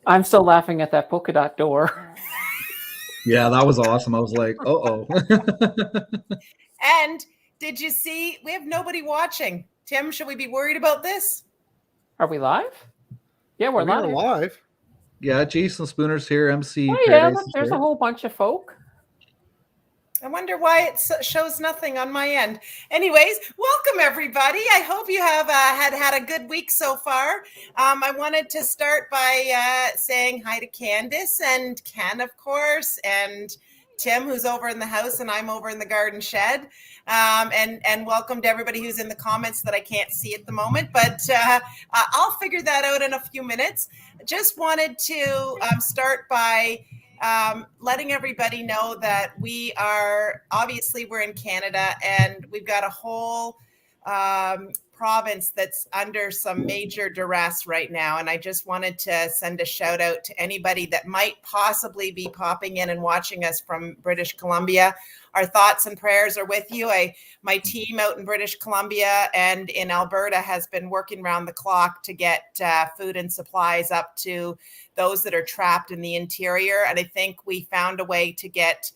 I'm still laughing at that polka dot door. Yeah, that was awesome. I was like, uh-oh. And did you see, we have nobody watching. Tim, should we be worried about this? Are we live? Yeah, we're live. live. Yeah, Jason Spooner's here, MC Oh yeah, Paradise look, is there's here. a whole bunch of folk. I wonder why it shows nothing on my end. Anyways, welcome everybody. I hope you have had a good week so far. I wanted to start by saying hi to Candace and Ken, of course, and Tim, who's over in the house, and I'm over in the garden shed. And welcome to everybody who's in the comments that I can't see at the moment, but I'll figure that out in a few minutes. Just wanted to start by letting everybody know that we're in Canada, and we've got a whole province that's under some major duress right now. And I just wanted to send a shout out to anybody that might possibly be popping in and watching us from British Columbia. Our thoughts and prayers are with you. My team out in British Columbia and in Alberta has been working around the clock to get food and supplies up to those that are trapped in the interior. And I think we found a way to get,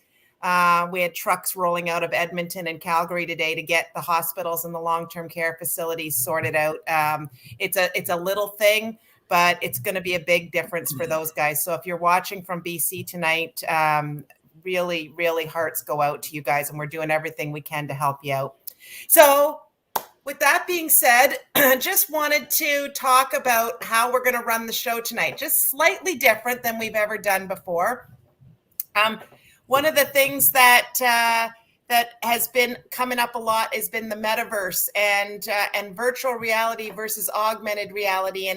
we had trucks rolling out of Edmonton and Calgary today to get the hospitals and the long-term care facilities sorted out. It's a little thing, but it's going to be a big difference for those guys. So if you're watching from BC tonight, really, really hearts go out to you guys, and we're doing everything we can to help you out. So with that being said, just wanted to talk about how we're going to run the show tonight, just slightly different than we've ever done before. One of the things that has been coming up a lot has been the metaverse and virtual reality versus augmented reality.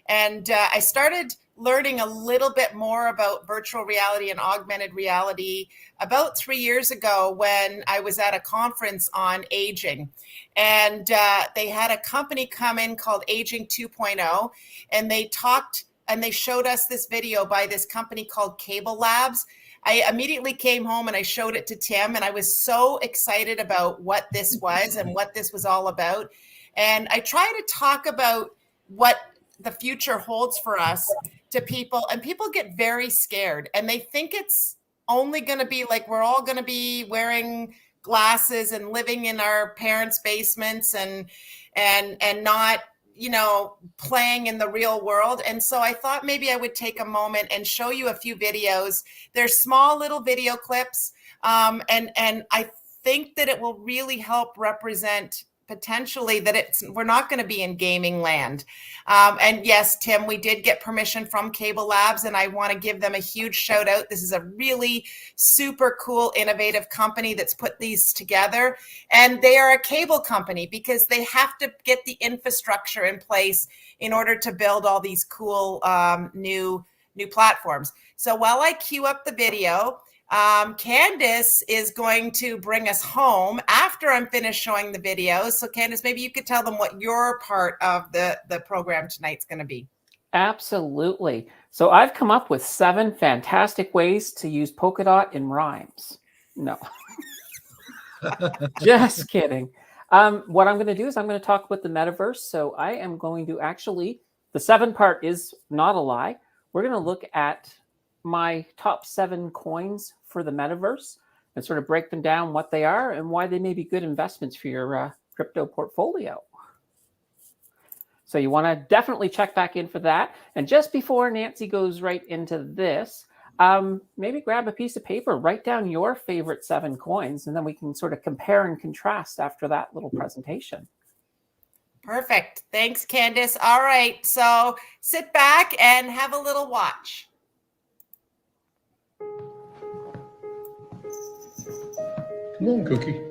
And I started learning a little bit more about virtual reality and augmented reality about 3 years ago when I was at a conference on aging. And they had a company come in called Aging 2.0, and they talked and they showed us this video by this company called CableLabs. I immediately came home and I showed it to Tim, and I was so excited about what this was and what this was all about. And I try to talk about what the future holds for us to people, and people get very scared, and they think it's only going to be like we're all going to be wearing glasses and living in our parents' basements and not, playing in the real world. And so I thought maybe I would take a moment and show you a few videos. They're small little video clips, and I think that it will really help represent potentially that we're not going to be in gaming land. And yes, Tim, we did get permission from CableLabs, and I want to give them a huge shout out. This is a really super cool, innovative company that's put these together. And they are a cable company because they have to get the infrastructure in place in order to build all these cool new platforms. So while I queue up the video, Candace is going to bring us home after I'm finished showing the videos. So Candace, maybe you could tell them what your part of the program tonight's going to be. Absolutely. So I've come up with 7 fantastic ways to use polka dot in rhymes. No, just kidding. What I'm going to do is I'm going to talk about the metaverse. So I am going to actually, the 7 part is not a lie. We're going to look at my top 7 coins for the metaverse and sort of break them down, what they are and why they may be good investments for your crypto portfolio. So you want to definitely check back in for that. And just before Nancy goes right into this, maybe grab a piece of paper, write down your favorite 7 coins, and then we can sort of compare and contrast after that little presentation. Perfect. Thanks, Candace. All right. So sit back and have a little watch. Come on, Cookie.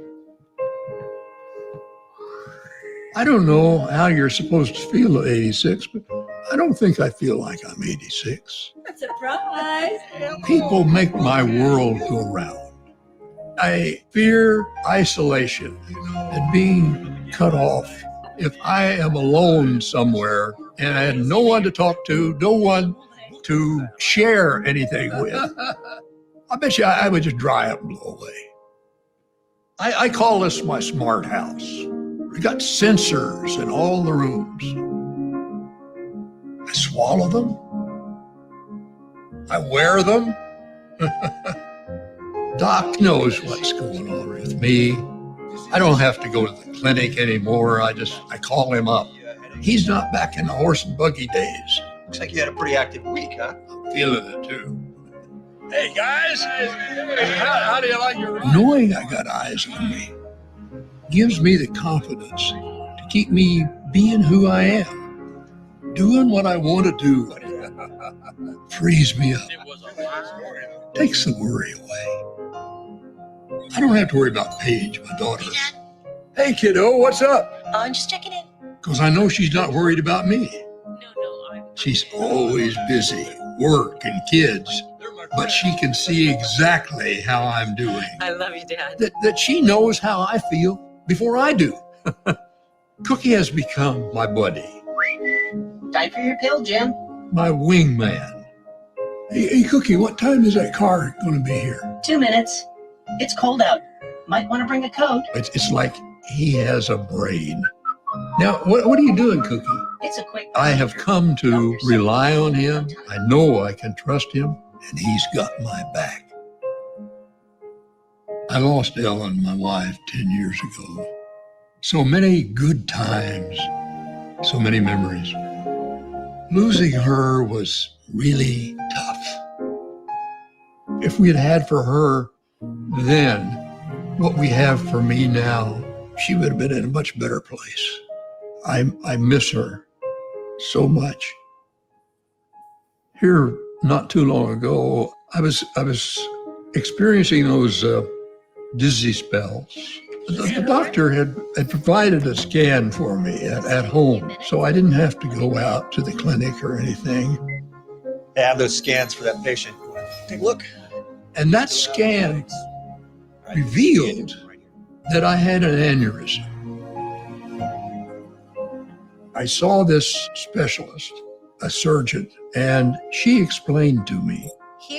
I don't know how you're supposed to feel at 86, but I don't think I feel like I'm 86. Surprise! People make my world go round. I fear isolation and being cut off. If I am alone somewhere and I had no one to talk to, no one to share anything with, I bet you I would just dry up and blow away. I call this my smart house. We got sensors in all the rooms. I swallow them, I wear them. Doc knows what's going on with me. I don't have to go to the clinic anymore. I call him up. He's not back in the horse and buggy days. Looks like you had a pretty active week, huh? I'm feeling it too. Hey guys, how do you like your ride? Knowing I got eyes on me gives me the confidence to keep me being who I am, doing what I want to do. Frees me up, takes the worry away. I don't have to worry about Paige, my daughter. Hey kiddo, what's up? I'm just checking in. Because I know she's not worried about me. No, She's always busy, work and kids, but she can see exactly how I'm doing. I love you, Dad. That she knows how I feel before I do. Cookie has become my buddy, Time for your pill, Jim. my wingman. Hey, Cookie, what time is that car going to be here? 2 minutes. It's cold out. Might want to bring a coat. It's like he has a brain. Now, what are you doing, Cookie? It's a quick. I have come to rely on him. I know I can trust him, and he's got my back. I lost Ellen, my wife, 10 years ago. So many good times, so many memories. Losing her was really tough. If we had had for her then what we have for me now, she would have been in a much better place. I miss her so much. Here, not too long ago, I was experiencing those dizzy spells. The doctor had provided a scan for me at home, so I didn't have to go out to the clinic or anything. They have those scans for that patient. Take a look. And that scan revealed that I had an aneurysm. I saw this specialist, a surgeon, and she explained to me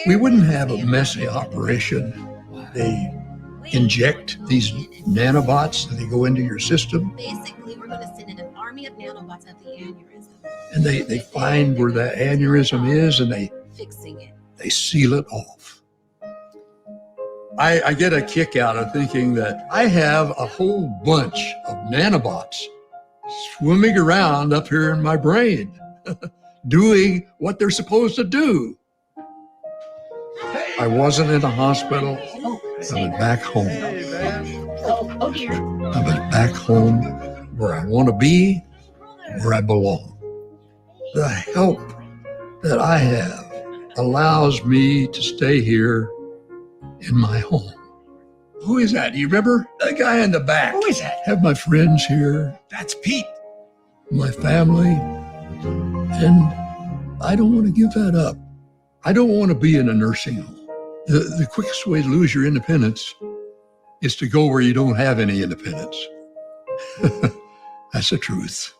we wouldn't have a messy operation. They inject these nanobots and they go into your system. Basically, we're going to send in an army of nanobots at the aneurysm. And they find where that aneurysm is and fixing it. They seal it off. I get a kick out of thinking that I have a whole bunch of nanobots swimming around up here in my brain, doing what they're supposed to do. I wasn't in a hospital. I went back home. Oh dear. I went back home where I want to be, where I belong. The help that I have allows me to stay here in my home. Who is that? Do you remember? The guy in the back. Who is that? Have my friends here, That's Pete. my family, and I don't want to give that up. I don't want to be in a nursing home. The quickest way to lose your independence is to go where you don't have any independence. That's the truth.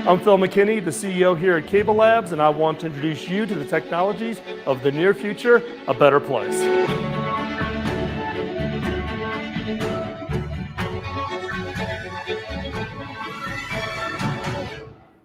I'm Phil McKinney, the CEO here at CableLabs, and I want to introduce you to the technologies of the near future, a better place.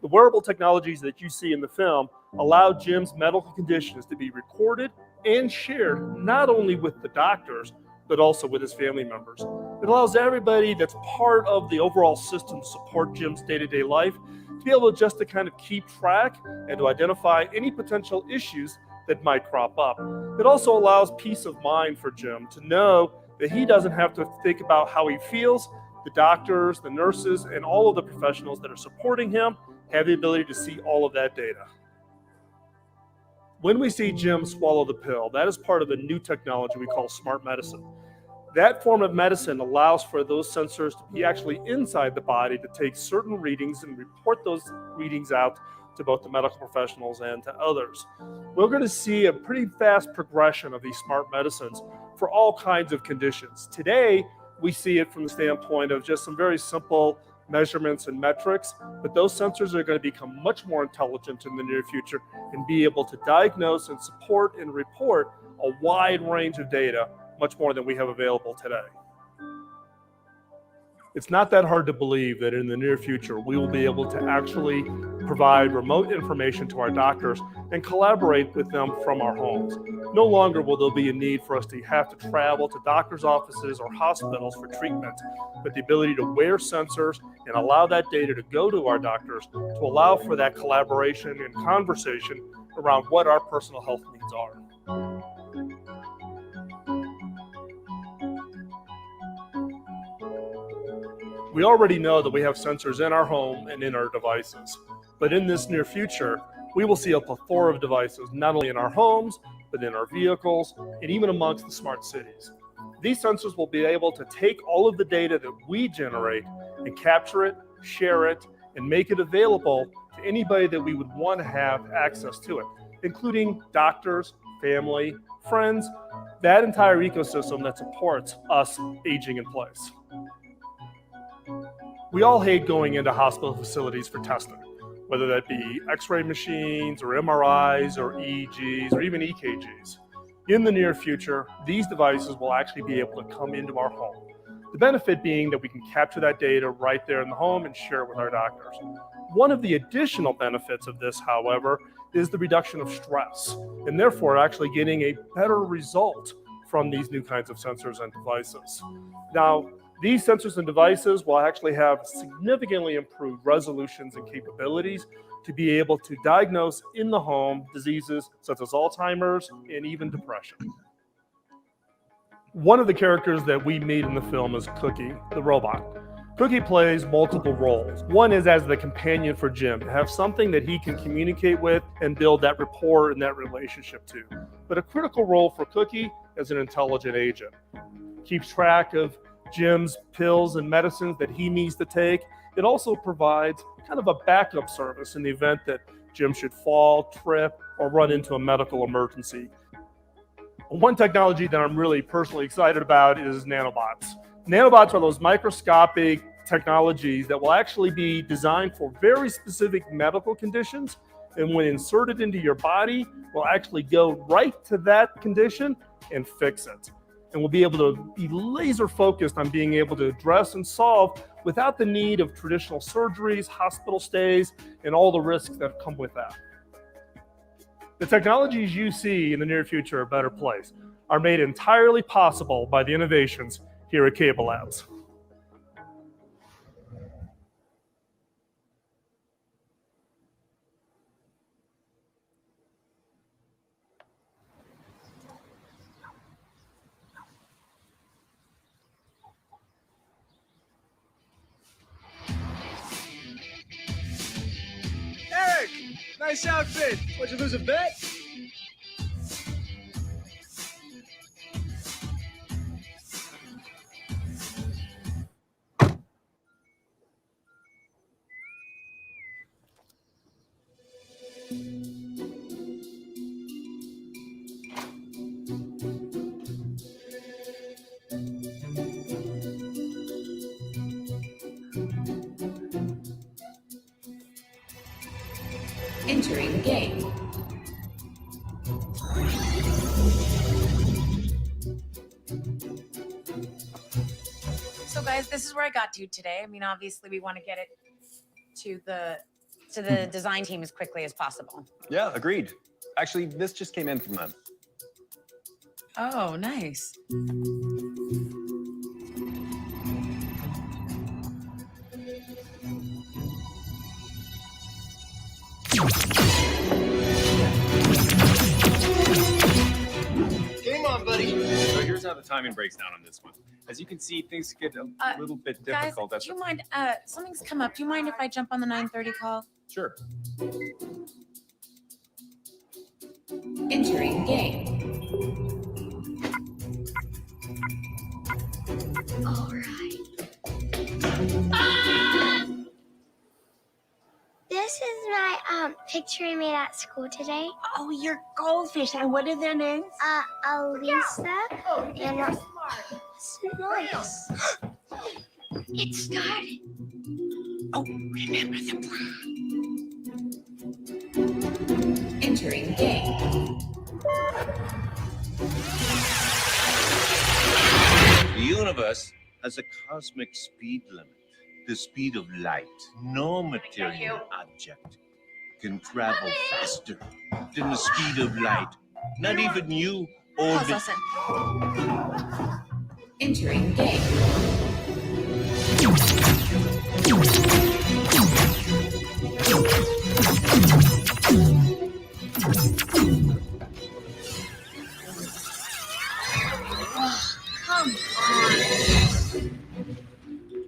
The wearable technologies that you see in the film allow Jim's medical conditions to be recorded and shared not only with the doctors, but also with his family members. It allows everybody that's part of the overall system to support Jim's day-to-day life to be able just to kind of keep track and to identify any potential issues that might crop up. It also allows peace of mind for Jim to know that he doesn't have to think about how he feels. The doctors, the nurses, and all of the professionals that are supporting him have the ability to see all of that data. When we see Jim swallow the pill, that is part of the new technology we call smart medicine. That form of medicine allows for those sensors to be actually inside the body to take certain readings and report those readings out to both the medical professionals and to others. We're going to see a pretty fast progression of these smart medicines for all kinds of conditions. Today, we see it from the standpoint of just some very simple measurements and metrics, but those sensors are going to become much more intelligent in the near future and be able to diagnose and support and report a wide range of data, much more than we have available today. It's not that hard to believe that in the near future, we will be able to actually provide remote information to our doctors and collaborate with them from our homes. No longer will there be a need for us to have to travel to doctors' offices or hospitals for treatment, but the ability to wear sensors and allow that data to go to our doctors to allow for that collaboration and conversation around what our personal health needs are. We already know that we have sensors in our home and in our devices, but in this near future, we will see a plethora of devices, not only in our homes, but in our vehicles, and even amongst the smart cities. These sensors will be able to take all of the data that we generate and capture it, share it, and make it available to anybody that we would want to have access to it, including doctors, family, friends, that entire ecosystem that supports us aging in place. We all hate going into hospital facilities for testing, whether that be X-ray machines or MRIs or EEGs or even EKGs. In the near future, these devices will actually be able to come into our home. The benefit being that we can capture that data right there in the home and share it with our doctors. One of the additional benefits of this, however, is the reduction of stress, and therefore actually getting a better result from these new kinds of sensors and devices. Now, these sensors and devices will actually have significantly improved resolutions and capabilities to be able to diagnose in the home diseases such as Alzheimer's and even depression. One of the characters that we meet in the film is Cookie, the robot. Cookie plays multiple roles. One is as the companion for Jim, to have something that he can communicate with and build that rapport and that relationship to. But a critical role for Cookie as an intelligent agent. Keeps track of Jim's pills and medicines that he needs to take. It also provides kind of a backup service in the event that Jim should fall, trip, or run into a medical emergency. One technology that I'm really personally excited about is nanobots. Nanobots are those microscopic technologies that will actually be designed for very specific medical conditions, and when inserted into your body, will actually go right to that condition and fix it. And we'll be able to be laser focused on being able to address and solve without the need of traditional surgeries, hospital stays, and all the risks that come with that. The technologies you see in the near future, A Better Place, are made entirely possible by the innovations here at CableLabs. Eric, nice outfit. Would you lose a bet? Entering game. So guys, this is where I got to today. I mean, obviously we want to get it to the design team as quickly as possible. Yeah, agreed. Actually, this just came in from them. Oh, nice. Game on, buddy. So here's how the timing breaks down on this one. As you can see, things get a little bit difficult. Guys, do you mind, something's come up. Do you mind if I jump on the 9:30 call? Sure. Entering game. All right. This is my picture I made at school today. Oh, your goldfish. And what are their names? Elisa and Snoise. It started. Oh, remember the Entering game. The universe has a cosmic speed limit, the speed of light. No material object can travel faster than the speed of light. Not even you or Pause lesson. Entering game. Come on.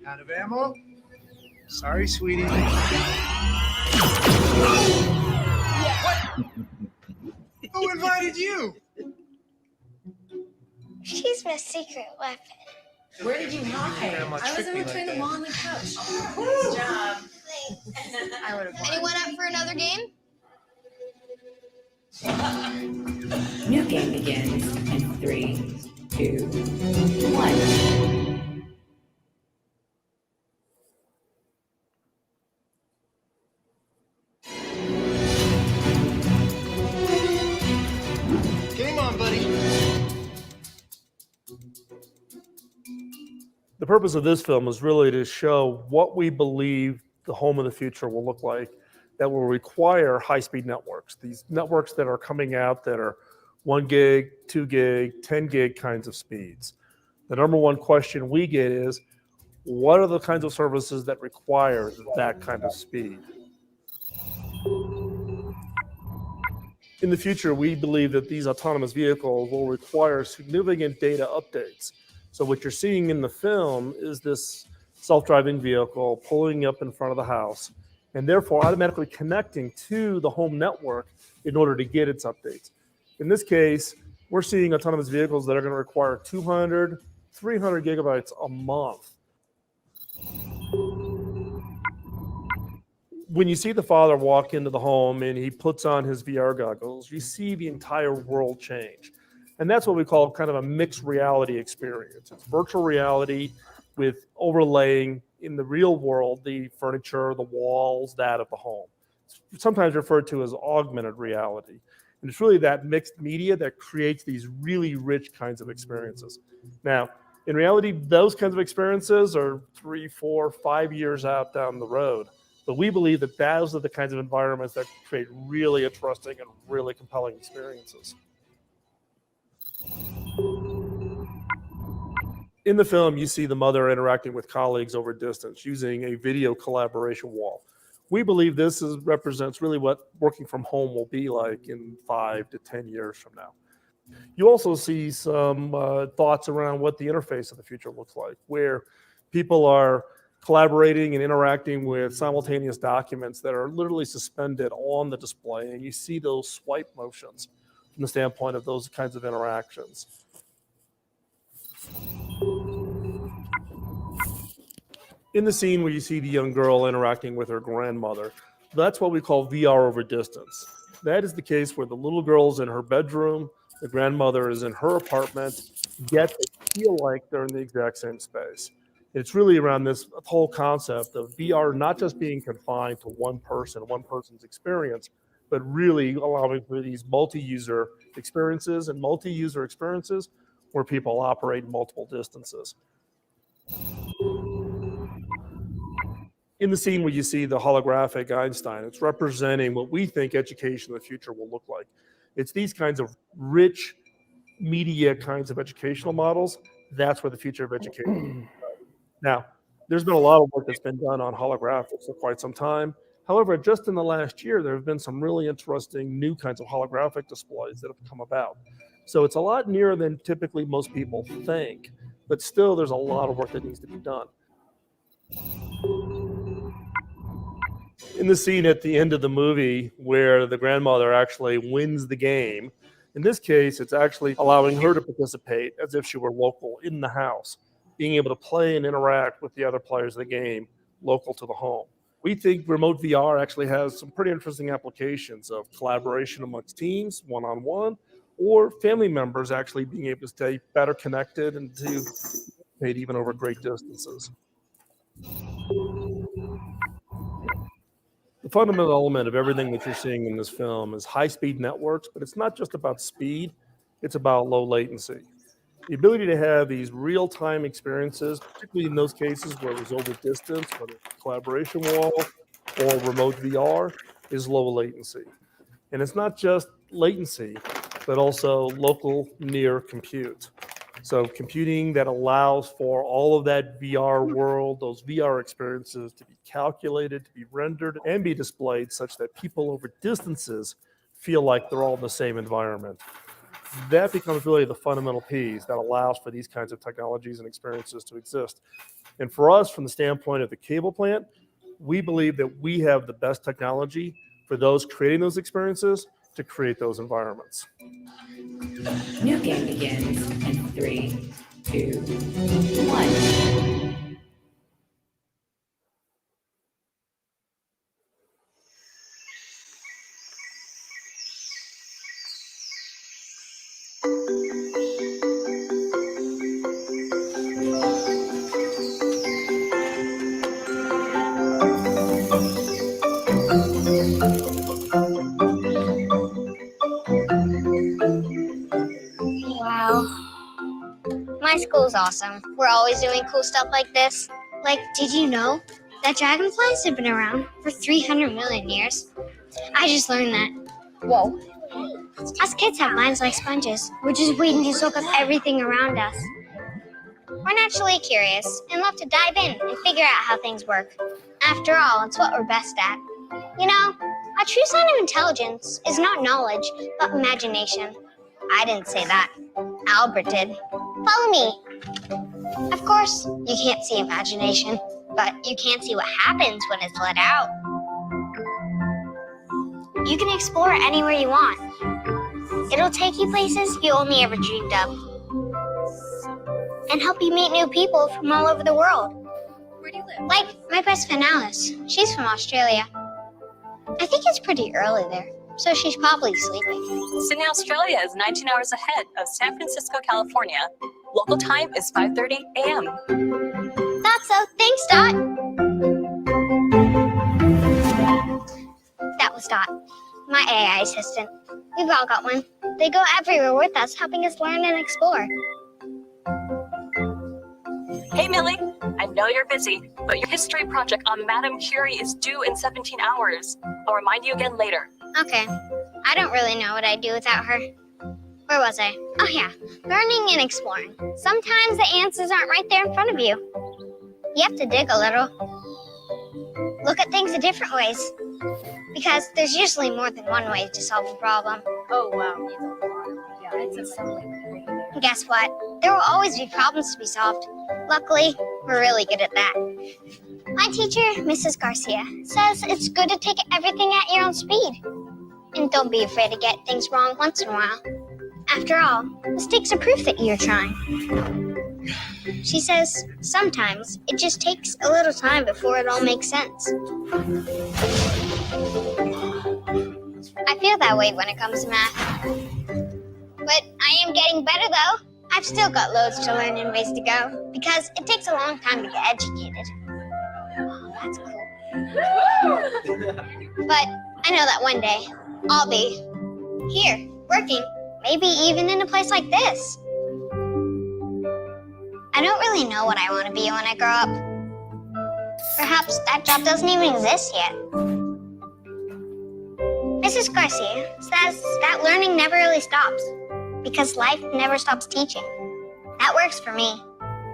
Out of ammo? Sorry, sweetie. Who invited you? She's my secret weapon. Where did you hide? I was in between the wall and the couch. Good job. I would have. Anyone up for another game? New game begins in 3, 2, 1. Game on, buddy. The purpose of this film is really to show what we believe the home of the future will look like that will require high-speed networks. These networks that are coming out that are 1 gig, 2 gig, 10 gig kinds of speeds. The number one question we get is, what are the kinds of services that require that kind of speed? In the future, we believe that these autonomous vehicles will require significant data updates. So what you're seeing in the film is this self-driving vehicle pulling up in front of the house and therefore automatically connecting to the home network in order to get its updates. In this case, we're seeing autonomous vehicles that are going to require 200, 300 gigabytes a month. When you see the father walk into the home and he puts on his VR goggles, you see the entire world change. And that's what we call kind of a mixed reality experience. It's virtual reality with overlaying in the real world the furniture, the walls, that of the home. It's sometimes referred to as augmented reality. And it's really that mixed media that creates these really rich kinds of experiences. Now, in reality, those kinds of experiences are 3, 4, 5 years out down the road. But we believe that those are the kinds of environments that create really interesting and really compelling experiences. In the film, you see the mother interacting with colleagues over distance using a video collaboration wall. We believe this represents really what working from home will be like in 5 to 10 years from now. You also see some thoughts around what the interface of the future looks like, where people are collaborating and interacting with simultaneous documents that are literally suspended on the display, and you see those swipe motions from the standpoint of those kinds of interactions. In the scene where you see the young girl interacting with her grandmother, that's what we call VR over distance. That is the case where the little girl's in her bedroom, the grandmother is in her apartment, yet they feel like they're in the exact same space. It's really around this whole concept of VR not just being confined to one person, one person's experience, but really allowing for these multi-user experiences and multi-user experiences where people operate multiple distances. In the scene where you see the holographic Einstein, it's representing what we think education in the future will look like. It's these kinds of rich media kinds of educational models. That's where the future of education is. Now, there's been a lot of work that's been done on holographics for quite some time. However, just in the last year, there have been some really interesting new kinds of holographic displays that have come about. So it's a lot nearer than typically most people think, but still there's a lot of work that needs to be done. In the scene at the end of the movie where the grandmother actually wins the game, in this case, it's actually allowing her to participate as if she were local in the house, being able to play and interact with the other players of the game local to the home. We think remote VR actually has some pretty interesting applications of collaboration amongst teams, one-on-one, or family members actually being able to stay better connected and to communicate even over great distances. The fundamental element of everything that you're seeing in this film is high-speed networks, but it's not just about speed, it's about low latency. The ability to have these real-time experiences, particularly in those cases where there's over distance, whether it's a collaboration wall or remote VR, is low latency. And it's not just latency, but also local near compute. So computing that allows for all of that VR world, those VR experiences to be calculated, to be rendered, and be displayed such that people over distances feel like they're all in the same environment. That becomes really the fundamental piece that allows for these kinds of technologies and experiences to exist. And for us, from the standpoint of the cable plant, we believe that we have the best technology for those creating those experiences to create those environments. New game begins in 3, 2, 1. Wow. My school's awesome. We're always doing cool stuff like this. Like, did you know that dragonflies have been around for 300 million years? I just learned that. Whoa. Us kids have minds like sponges. We're just waiting to soak up everything around us. We're naturally curious and love to dive in and figure out how things work. After all, it's what we're best at. You know, a true sign of intelligence is not knowledge, but imagination. I didn't say that. Albert did. Follow me. Of course, you can't see imagination, but you can see what happens when it's let out. You can explore anywhere you want. It'll take you places you only ever dreamed of. And help you meet new people from all over the world. Where do you live? Like my best friend Alice. She's from Australia. I think it's pretty early there, so she's probably sleeping. Sydney, Australia is 19 hours ahead of San Francisco, California. Local time is 5:30 a.m. Thought so. Thanks, Dot. That was Dot, my AI assistant. We've all got one. They go everywhere with us, helping us learn and explore. Hey, Millie. I know you're busy, but your history project on Madame Curie is due in 17 hours. I'll remind you again later. Okay. I don't really know what I'd do without her. Where was I? Oh yeah, learning and exploring. Sometimes the answers aren't right there in front of you. You have to dig a little. Look at things in different ways. Because there's usually more than one way to solve a problem. Oh, wow. Yeah, it's a silly. And guess what? There will always be problems to be solved. Luckily, we're really good at that. My teacher, Mrs. Garcia, says it's good to take everything at your own speed. And don't be afraid to get things wrong once in a while. After all, mistakes are proof that you're trying. She says sometimes it just takes a little time before it all makes sense. I feel that way when it comes to math. But I am getting better though. I've still got loads to learn and ways to go because it takes a long time to get educated. Oh, that's cool. But I know that one day I'll be here, working, maybe even in a place like this. I don't really know what I want to be when I grow up. Perhaps that job doesn't even exist yet. Mrs. Garcia says that learning never really stops because life never stops teaching. That works for me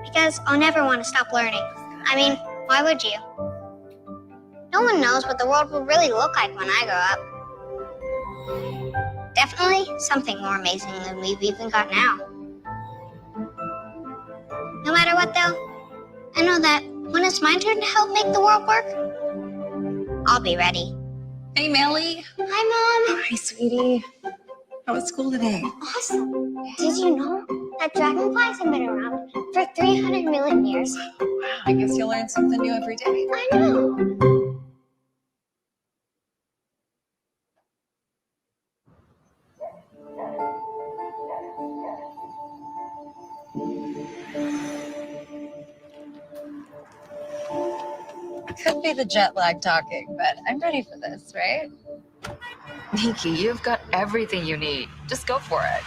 because I'll never want to stop learning. I mean, why would you? No one knows what the world will really look like when I grow up. Definitely something more amazing than we've even got now. No matter what though, I know that when it's my turn to help make the world work, I'll be ready. Hey, Millie. Hi, Mom. Hi, sweetie. How was school today? Awesome. Did you know that dragonflies have been around for 300 million years? Wow, I guess you learn something new every day. I know. Could be the jet lag talking, but I'm ready for this, right? Nikki, you've got everything you need. Just go for it.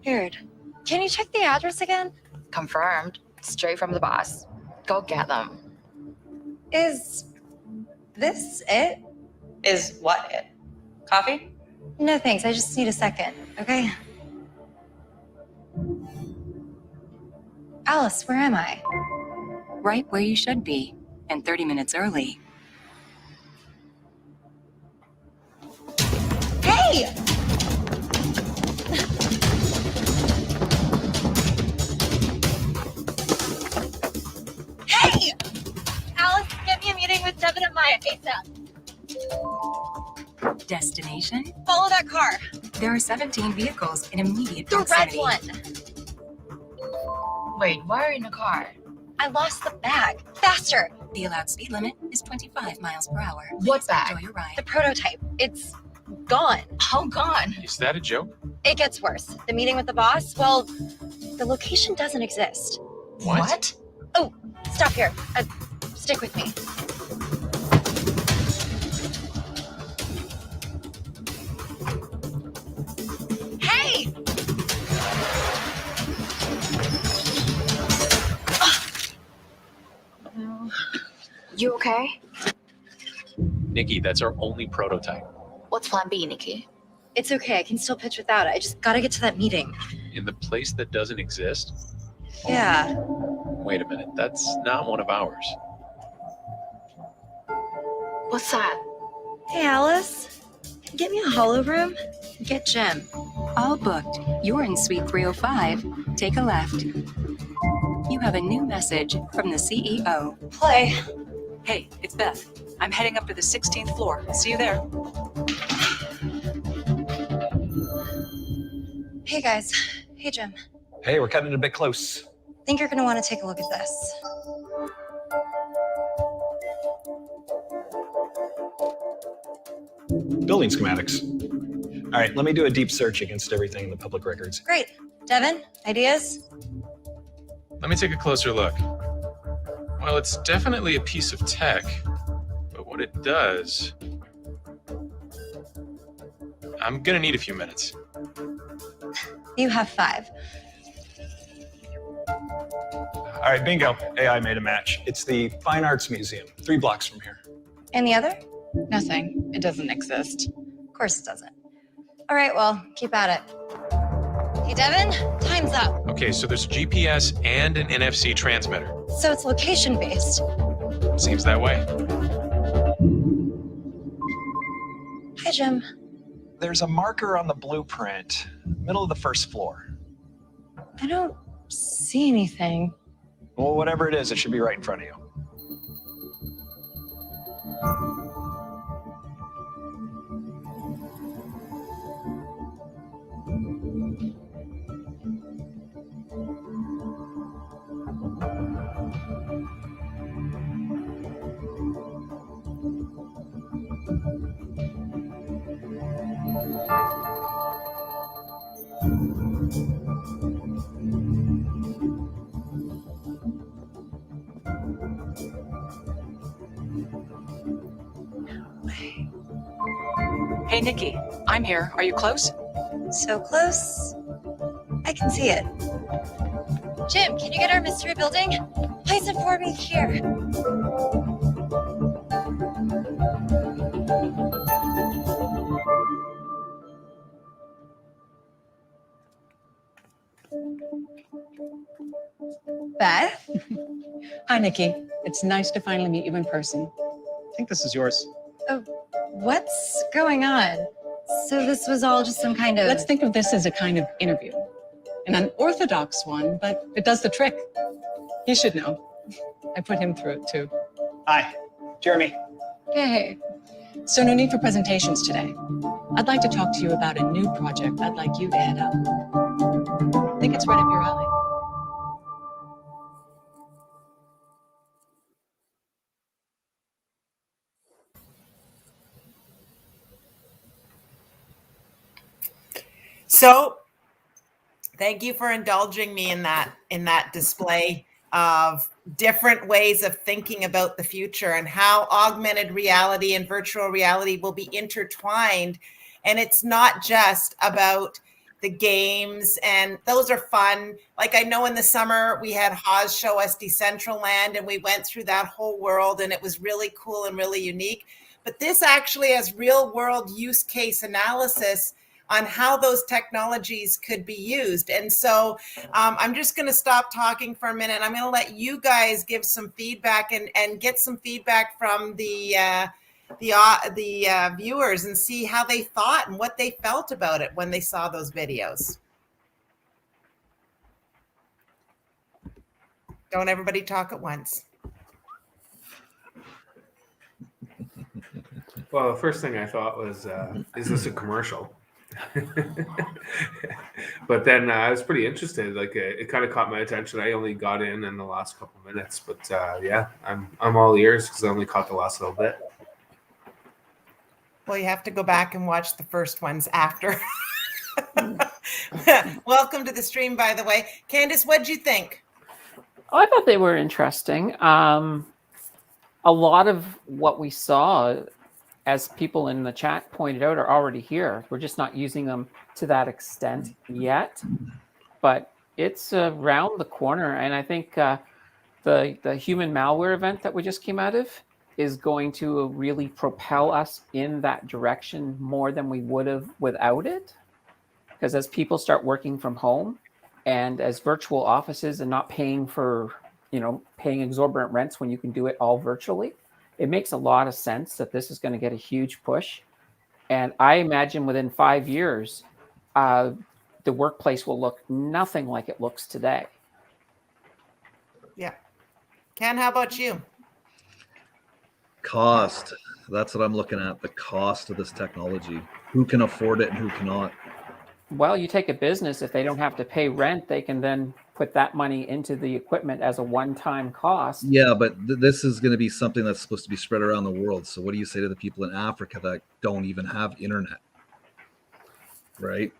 Weird. Can you check the address again? Confirmed. Straight from the boss. Go get them. Is this it? Is what it? Coffee? No thanks, I just need a second, okay? Alice, where am I? Right where you should be, and 30 minutes early. Hey! Hey! Alice, get me a meeting with Devin and Maya ASAP. Destination? Follow that car. There are 17 vehicles in immediate The red proximity. one. Wait, why are you in a car? I lost the bag. Faster. The allowed speed limit is 25 miles per hour. What bag? Enjoy your ride. The prototype. It's gone. How gone? Is that a joke? It gets worse. The meeting with the boss, well, the location doesn't exist. What? Oh, stop here. Stick with me. Hey! You okay? Nikki, that's our only prototype. What's plan B, Nikki? It's okay. I can still pitch without it. I just gotta get to that meeting. In the place that doesn't exist? Yeah. Wait a minute, that's not one of ours. What's that? Hey, Alice. Can you get me a holo room? Get Jim. All booked. You're in suite 305. Take a left. You have a new message from the CEO. Play. Hey, it's Beth. I'm heading up to the 16th floor. See you there. Hey, guys. Hey, Jim. Hey, we're cutting it a bit close. Think you're gonna want to take a look at this. Building schematics. All right, let me do a deep search against everything in the public records. Great. Devin, ideas? Let me take a closer look. Well, it's definitely a piece of tech, but what it does... I'm gonna need a few minutes. You have 5. All right, bingo. AI made a match. It's the Fine Arts Museum, 3 blocks from here. And the other? Nothing. It doesn't exist. Of course it doesn't. All right, well, keep at it. Hey, Devin, time's up. Okay, so there's GPS and an NFC transmitter. So it's location-based. Seems that way. Hi, Jim. There's a marker on the blueprint, middle of the first floor. I don't see anything. Well, whatever it is, it should be right in front of you. Hey, Nikki. I'm here. Are you close? So close, I can see it. Jim, can you get our mystery building? Place it for me here. Beth? Hi, Nikki. It's nice to finally meet you in person. I think this is yours. Oh, what's going on? So this was all just some kind of... Let's think of this as a kind of interview. An unorthodox one, but it does the trick. You should know. I put him through it, too. Hi, Jeremy. Hey. So no need for presentations today. I'd like to talk to you about a new project I'd like you to head up. I think it's right up your alley. So thank you for indulging me in that display of different ways of thinking about the future and how augmented reality and virtual reality will be intertwined. And it's not just about the games, and those are fun. Like, I know in the summer we had Haas show us Decentraland, and we went through that whole world, and it was really cool and really unique. But this actually has real world use case analysis on how those technologies could be used. And so I'm just going to stop talking for a minute. I'm going to let you guys give some feedback and get some feedback from the viewers and see how they thought and what they felt about it when they saw those videos. Don't everybody talk at once. Well, the first thing I thought was, is this a commercial? But then I was pretty interested. Like, it kind of caught my attention. I only got in the last couple minutes, but yeah, I'm all ears because I only caught the last little bit. Well, you have to go back and watch the first ones after. Welcome to the stream, by the way. Candace, what'd you think? Oh, I thought they were interesting. A lot of what we saw, as people in the chat pointed out, are already here. We're just not using them to that extent yet, but it's around the corner. And I think the human malware event that we just came out of is going to really propel us in that direction more than we would have without it. Because as people start working from home and as virtual offices and not paying for, paying exorbitant rents when you can do it all virtually, it makes a lot of sense that this is going to get a huge push. And I imagine within 5 years, the workplace will look nothing like it looks today. Yeah. Ken, how about you? Cost. That's what I'm looking at. The cost of this technology. Who can afford it and who cannot? Well, you take a business, if they don't have to pay rent, they can then put that money into the equipment as a one-time cost. Yeah, but this is going to be something that's supposed to be spread around the world. So what do you say to the people in Africa that don't even have internet? Right?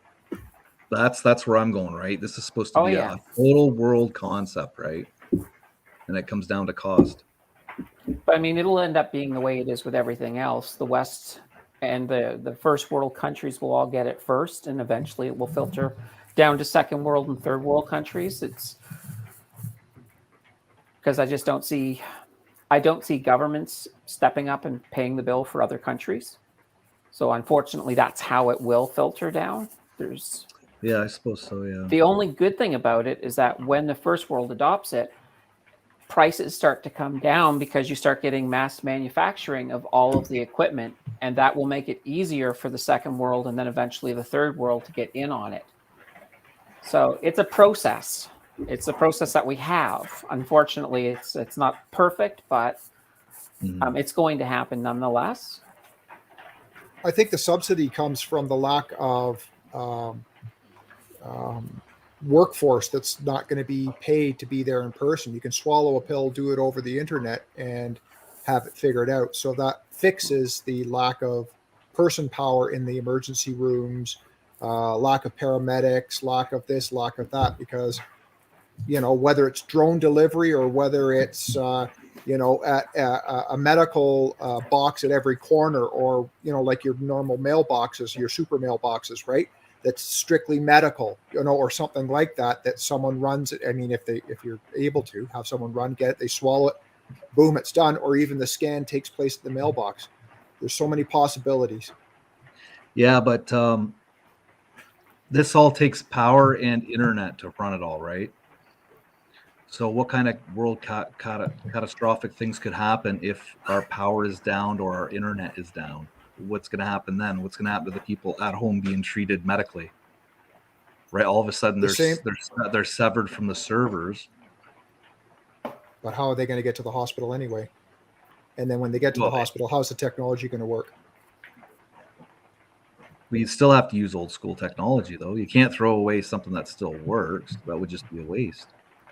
That's where I'm going, right? This is supposed to be a total world concept, right? And it comes down to cost. But I mean, it'll end up being the way it is with everything else. The West and the first world countries will all get it first, and eventually it will filter down to second world and third world countries. It's because I don't see governments stepping up and paying the bill for other countries. So unfortunately, that's how it will filter down. Yeah, I suppose so, yeah. The only good thing about it is that when the first world adopts it, prices start to come down because you start getting mass manufacturing of all of the equipment, and that will make it easier for the second world and then eventually the third world to get in on it. So it's a process. It's a process that we have. Unfortunately, it's not perfect, but it's going to happen nonetheless. I think the subsidy comes from the lack of workforce that's not going to be paid to be there in person. You can swallow a pill, do it over the internet, and have it figured out. So that fixes the lack of person power in the emergency rooms, lack of paramedics, lack of this, lack of that, because, whether it's drone delivery or whether it's, at a medical box at every corner, or, like your normal mailboxes, your super mailboxes, right? That's strictly medical, or something like that, that someone runs it. I mean, if you're able to have someone run, get it, they swallow it, boom, it's done. Or even the scan takes place at the mailbox. There's so many possibilities. Yeah, but this all takes power and internet to run it all, right? So what kind of world catastrophic things could happen if our power is down or our internet is down? What's going to happen then? What's going to happen to the people at home being treated medically? Right? All of a sudden, they're severed from the servers. But how are they going to get to the hospital anyway? And then when they get to the hospital, how's the technology going to work? We still have to use old school technology, though. You can't throw away something that still works. That would just be a waste.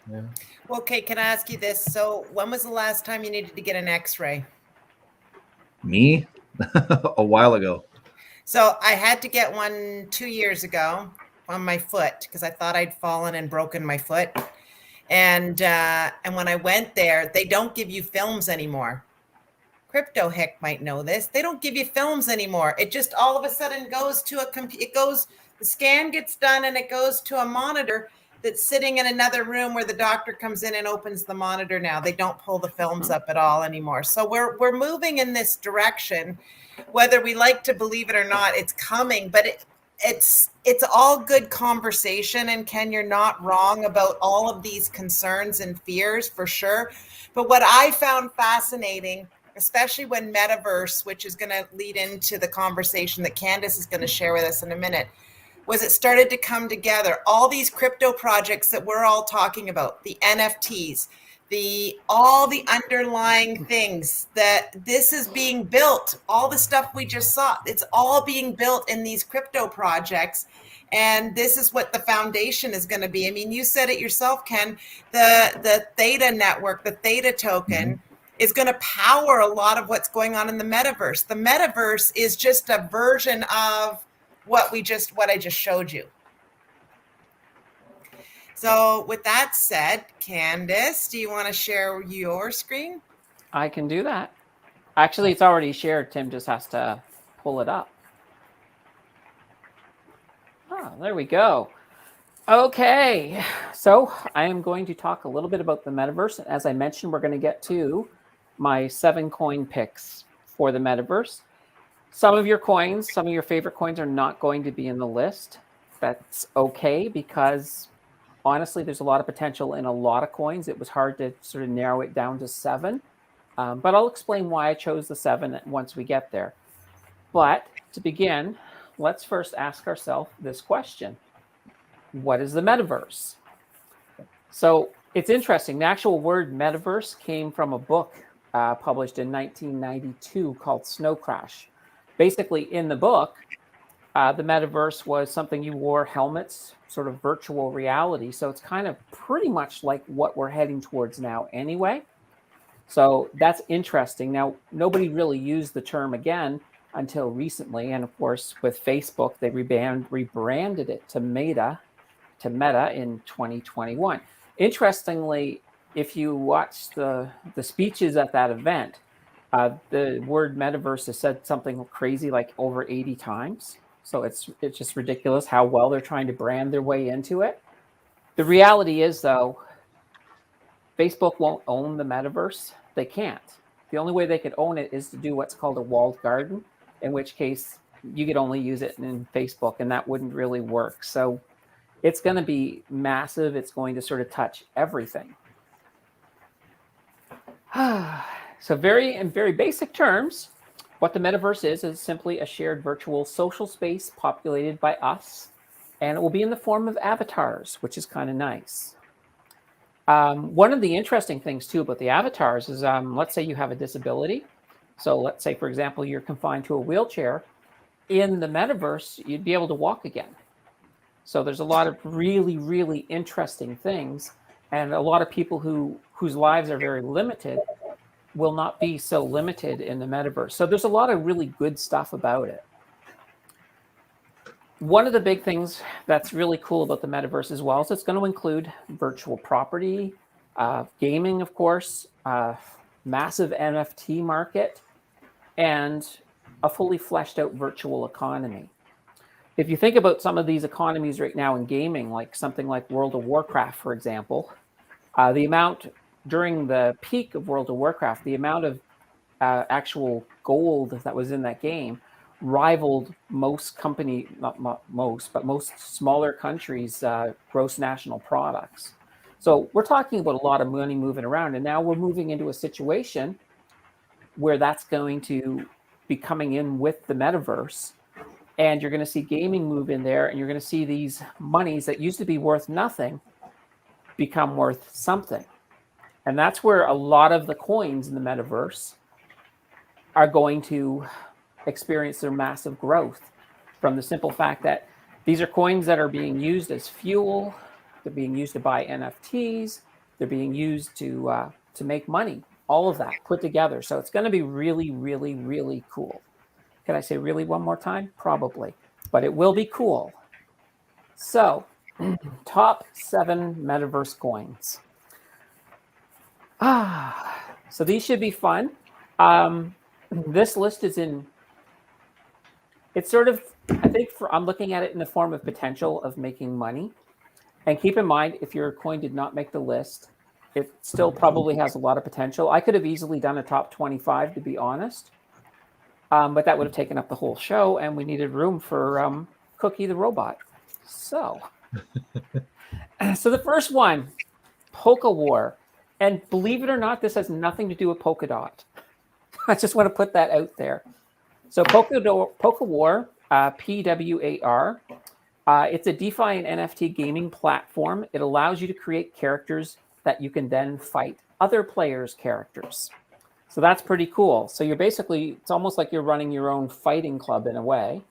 Yeah. Well, okay, can I ask you this? So when was the last time you needed to get an x-ray? Me? A while ago. So I had to get one 2 years ago, on my foot because I thought I'd fallen and broken my foot. And when I went there, they don't give you films anymore. Crypto Hick might know this. They don't give you films anymore. It just all of a sudden goes to the scan gets done and it goes to a monitor that's sitting in another room where the doctor comes in and opens the monitor now. They don't pull the films up at all anymore. So we're moving in this direction. Whether we like to believe it or not, it's coming, but it's all good conversation. And Ken, you're not wrong about all of these concerns and fears for sure. But what I found fascinating, especially when Metaverse, which is going to lead into the conversation that Candace is going to share with us in a minute, was it started to come together. All these crypto projects that we're all talking about, the NFTs, all the underlying things that this is being built, all the stuff we just saw, it's all being built in these crypto projects. And this is what the foundation is going to be. I mean, you said it yourself, Ken, the Theta network, the Theta token is going to power a lot of what's going on in the metaverse. The metaverse is just a version of what I just showed you. So with that said, Candace, do you want to share your screen? I can do that. Actually, it's already shared. Tim just has to pull it up. Oh, there we go. Okay, so I am going to talk a little bit about the metaverse. As I mentioned, we're going to get to my 7 coin picks for the metaverse. Some of your coins, some of your favorite coins are not going to be in the list. That's okay, because honestly, there's a lot of potential in a lot of coins. It was hard to sort of narrow it down to 7, but I'll explain why I chose the 7 once we get there. But to begin, let's first ask ourselves this question. What is the metaverse? So it's interesting. The actual word metaverse came from a book published in 1992 called Snow Crash. Basically, in the book, the metaverse was something you wore helmets, sort of virtual reality. So it's kind of pretty much like what we're heading towards now anyway. So that's interesting. Now, nobody really used the term again until recently. And of course, with Facebook, they rebranded it to Meta in 2021. Interestingly, if you watch the speeches at that event, the word metaverse is said something crazy like over 80 times. So it's just ridiculous how well they're trying to brand their way into it. The reality is, though, Facebook won't own the metaverse. They can't. The only way they could own it is to do what's called a walled garden, in which case you could only use it in Facebook, and that wouldn't really work. So it's going to be massive. It's going to sort of touch everything. So in very basic terms, what the metaverse is simply a shared virtual social space populated by us, and it will be in the form of avatars, which is kind of nice. One of the interesting things, too, about the avatars is, let's say you have a disability. So let's say, for example, you're confined to a wheelchair. In the metaverse, you'd be able to walk again. So there's a lot of really, really interesting things, and a lot of people whose lives are very limited will not be so limited in the metaverse. So there's a lot of really good stuff about it. One of the big things that's really cool about the metaverse as well is it's going to include virtual property, gaming, of course, massive NFT market, and a fully fleshed out virtual economy. If you think about some of these economies right now in gaming, like something like World of Warcraft, for example, the amount during the peak of World of Warcraft, the amount of actual gold that was in that game rivaled most smaller countries' gross national products. So we're talking about a lot of money moving around, and now we're moving into a situation where that's going to be coming in with the metaverse, and you're going to see gaming move in there, and you're going to see these monies that used to be worth nothing become worth something. And that's where a lot of the coins in the metaverse are going to experience their massive growth, from the simple fact that these are coins that are being used as fuel. They're being used to buy NFTs. They're being used to make money. All of that put together. So it's going to be really, really, really cool. Can I say really one more time? Probably, but it will be cool. So, top 7 metaverse coins. So these should be fun. This list is in, it's sort of, I think I'm looking at it in the form of potential of making money. And keep in mind, if your coin did not make the list, it still probably has a lot of potential. I could have easily done a top 25, to be honest. But that would have taken up the whole show, and we needed room for Cookie the robot. So the first one, Polka War. And believe it or not, this has nothing to do with Polkadot. I just want to put that out there. So Polka War, PWAR, it's a DeFi and NFT gaming platform. It allows you to create characters that you can then fight other players' characters. So that's pretty cool. So you're basically, it's almost like you're running your own fighting club in a way.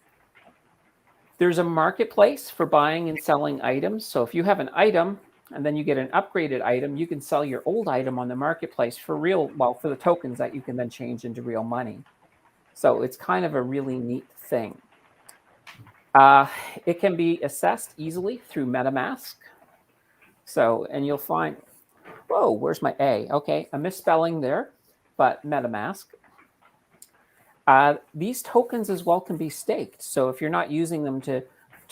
There's a marketplace for buying and selling items. So if you have an item and then you get an upgraded item, you can sell your old item on the marketplace for for the tokens that you can then change into real money. So it's kind of a really neat thing. It can be assessed easily through MetaMask. So, and you'll find, whoa, where's my A? Okay, a misspelling there, but MetaMask. These tokens as well can be staked. So if you're not using them to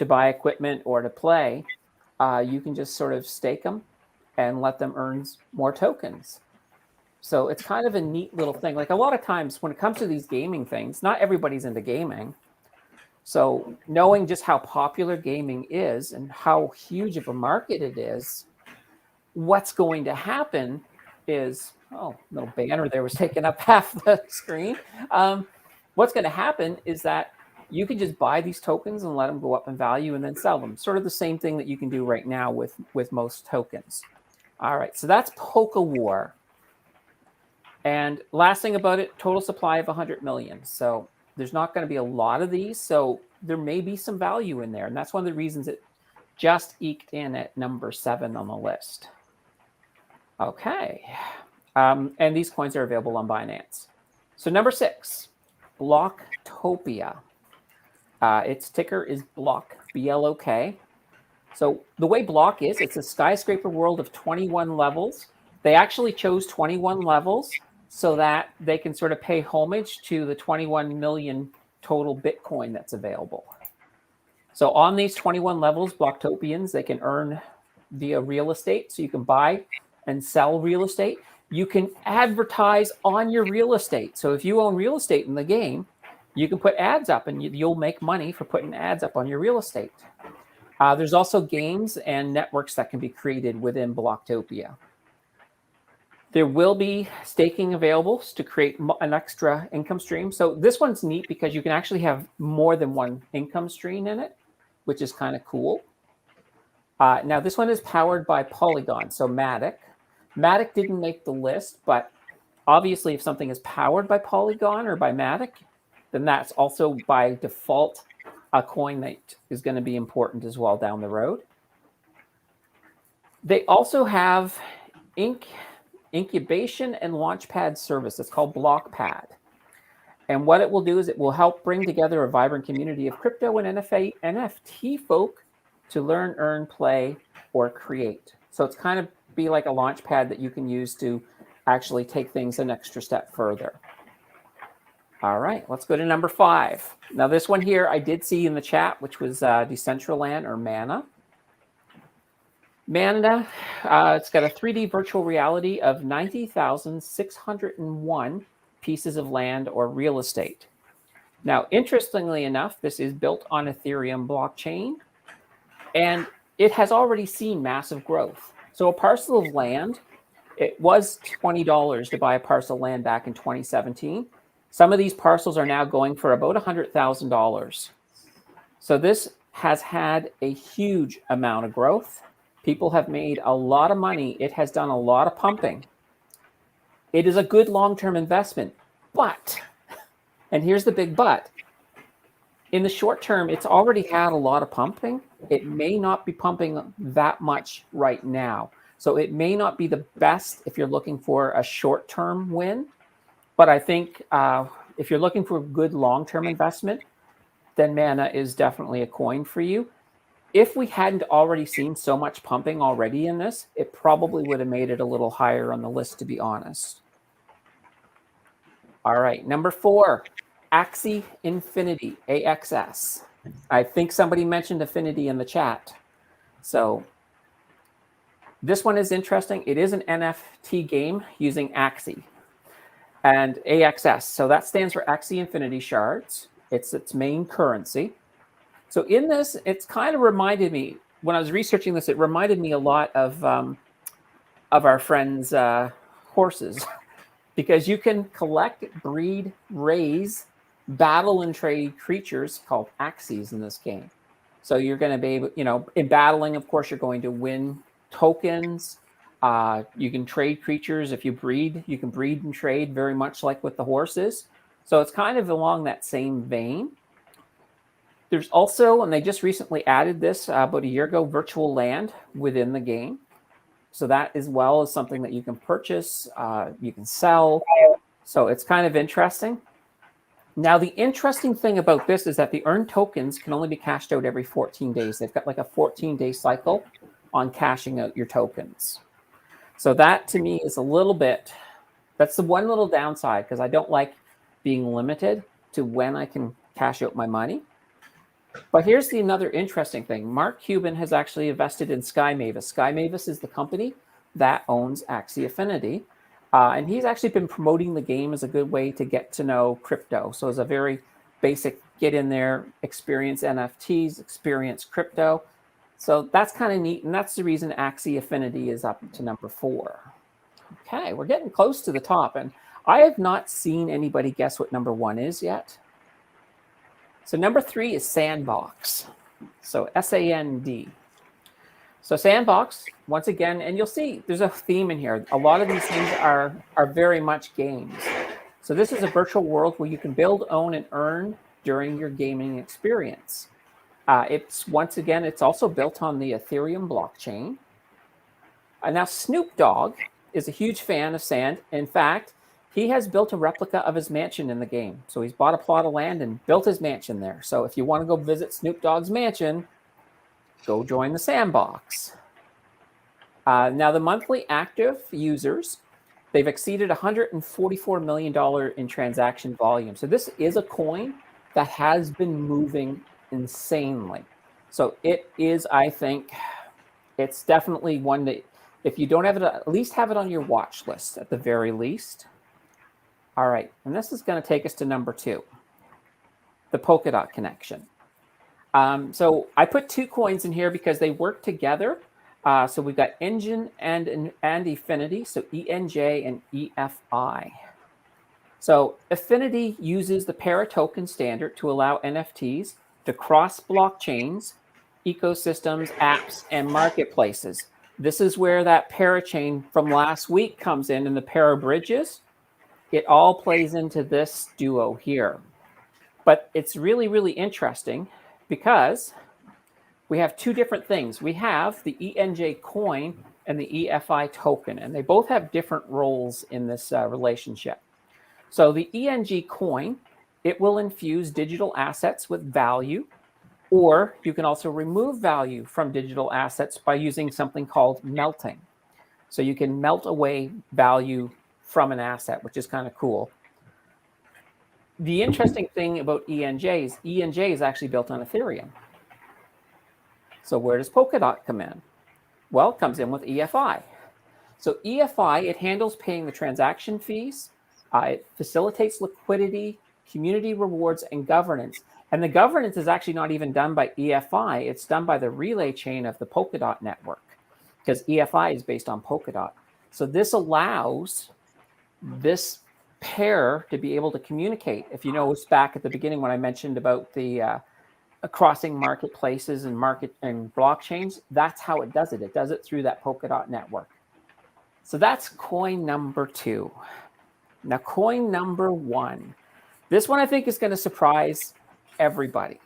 buy equipment or to play, you can just sort of stake them and let them earn more tokens. So it's kind of a neat little thing. Like a lot of times when it comes to these gaming things, not everybody's into gaming. So knowing just how popular gaming is and how huge of a market it is, what's going to happen is, oh, little banner there was taking up half the screen. What's going to happen is that you can just buy these tokens and let them go up in value and then sell them. Sort of the same thing that you can do right now with most tokens. All right, so that's Polka War. And last thing about it, total supply of 100 million. So there's not going to be a lot of these. So there may be some value in there. And that's one of the reasons it just eked in at number 7 on the list. Okay. And these coins are available on Binance. So number 6, Blocktopia. Its ticker is Block, B-L-O-K. So the way Block is, it's a skyscraper world of 21 levels. They actually chose 21 levels so that they can sort of pay homage to the 21 million total Bitcoin that's available. So on these 21 levels, Blocktopians, they can earn via real estate. So you can buy and sell real estate. You can advertise on your real estate. So if you own real estate in the game, you can put ads up and you'll make money for putting ads up on your real estate. There's also games and networks that can be created within Blocktopia. There will be staking available to create an extra income stream. So this one's neat because you can actually have more than one income stream in it, which is kind of cool. Now this one is powered by Polygon, so Matic. Matic didn't make the list, but obviously if something is powered by Polygon or by Matic, then that's also by default a coin that is going to be important as well down the road. They also have incubation and launchpad service. It's called BlockPad. And what it will do is it will help bring together a vibrant community of crypto and NFT folk to learn, earn, play, or create. So it's kind of be like a launch pad that you can use to actually take things an extra step further. All right, let's go to number 5. Now this one here I did see in the chat, which was Decentraland or Mana. Mana, it's got a 3D virtual reality of 90,601 pieces of land or real estate. Now, interestingly enough, this is built on Ethereum blockchain, and it has already seen massive growth. So a parcel of land, it was $20 to buy a parcel of land back in 2017. Some of these parcels are now going for about $100,000. So this has had a huge amount of growth. People have made a lot of money. It has done a lot of pumping. It is a good long-term investment, but, and here's the big but, in the short term, it's already had a lot of pumping. It may not be pumping that much right now. So it may not be the best if you're looking for a short-term win. But I think if you're looking for a good long-term investment, then Mana is definitely a coin for you. if we hadn't already seen so much pumping already in this, it probably would have made it a little higher on the list, to be honest. All right, number 4, Axie Infinity, AXS. I think somebody mentioned Affinity in the chat. So this one is interesting. It is an NFT game using Axie and AXS. So that stands for Axie Infinity Shards. It's its main currency. So in this, it's kind of reminded me, when I was researching this, it reminded me a lot of our friends' horses, because you can collect, breed, raise, battle, and trade creatures called Axies in this game. So you're going to be able, you know, in battling, of course, you're going to win tokens. You can trade creatures. If you breed, you can breed and trade, very much like with the horses. So it's kind of along that same vein. There's also, and they just recently added this about a year ago, virtual land within the game. So that as well is something that you can purchase, you can sell. So it's kind of interesting. Now, the interesting thing about this is that the earned tokens can only be cashed out every 14 days. They've got like a 14-day cycle on cashing out your tokens. So that to me is a little bit, that's the one little downside, because I don't like being limited to when I can cash out my money. But here's another interesting thing. Mark Cuban has actually invested in Sky Mavis. Sky Mavis is the company that owns Axie Infinity. And he's actually been promoting the game as a good way to get to know crypto. So it's a very basic get in there, experience NFTs, experience crypto. So that's kind of neat. And that's the reason Axie Infinity is up to number 4. Okay, we're getting close to the top. And I have not seen anybody guess what number 1 is yet. So number 3 is Sandbox. So S-A-N-D. So Sandbox, once again, and you'll see there's a theme in here. A lot of these things are very much games. So this is a virtual world where you can build, own, and earn during your gaming experience. It's once again, it's also built on the Ethereum blockchain. Now Snoop Dogg is a huge fan of sand. In fact, he has built a replica of his mansion in the game. So he's bought a plot of land and built his mansion there. So if you want to go visit Snoop Dogg's mansion, go join the Sandbox. Now the monthly active users, they've exceeded $144 million in transaction volume. So this is a coin that has been moving insanely. So it is, I think, it's definitely one that if you don't have it, at least have it on your watch list at the very least. All right, and this is going to take us to number 2, the Polkadot connection. So I put 2 coins in here because they work together. So we've got Engine and Affinity, so ENJ and EFI. So Affinity uses the paratoken standard to allow NFTs to cross blockchains, ecosystems, apps, and marketplaces. This is where that parachain from last week comes in, and the para bridges. It all plays into this duo here. But it's really, really interesting because we have 2 different things. We have the ENJ coin and the EFI token, and they both have different roles in this relationship. So the ENG coin, it will infuse digital assets with value, or you can also remove value from digital assets by using something called melting. So you can melt away value from an asset, which is kind of cool. The interesting thing about ENJ is actually built on Ethereum. So where does Polkadot come in? Well, it comes in with EFI. So EFI, it handles paying the transaction fees. It facilitates liquidity, community rewards, and governance. And the governance is actually not even done by EFI. It's done by the relay chain of the Polkadot network, because EFI is based on Polkadot. So this allows this pair to be able to communicate. If you notice back at the beginning when I mentioned about the crossing marketplaces and blockchains, that's how it does it. It does it through that Polkadot network. So that's coin number 2. Now coin number 1. This one I think is going to surprise everybody,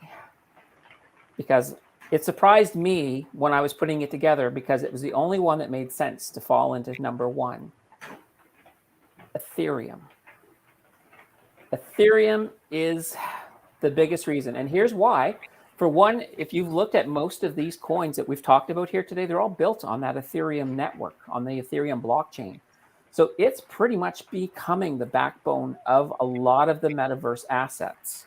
because it surprised me when I was putting it together, because it was the only one that made sense to fall into number 1. Ethereum. Ethereum is the biggest reason. And here's why. For one, if you've looked at most of these coins that we've talked about here today, they're all built on that Ethereum network, on the Ethereum blockchain. So it's pretty much becoming the backbone of a lot of the metaverse assets.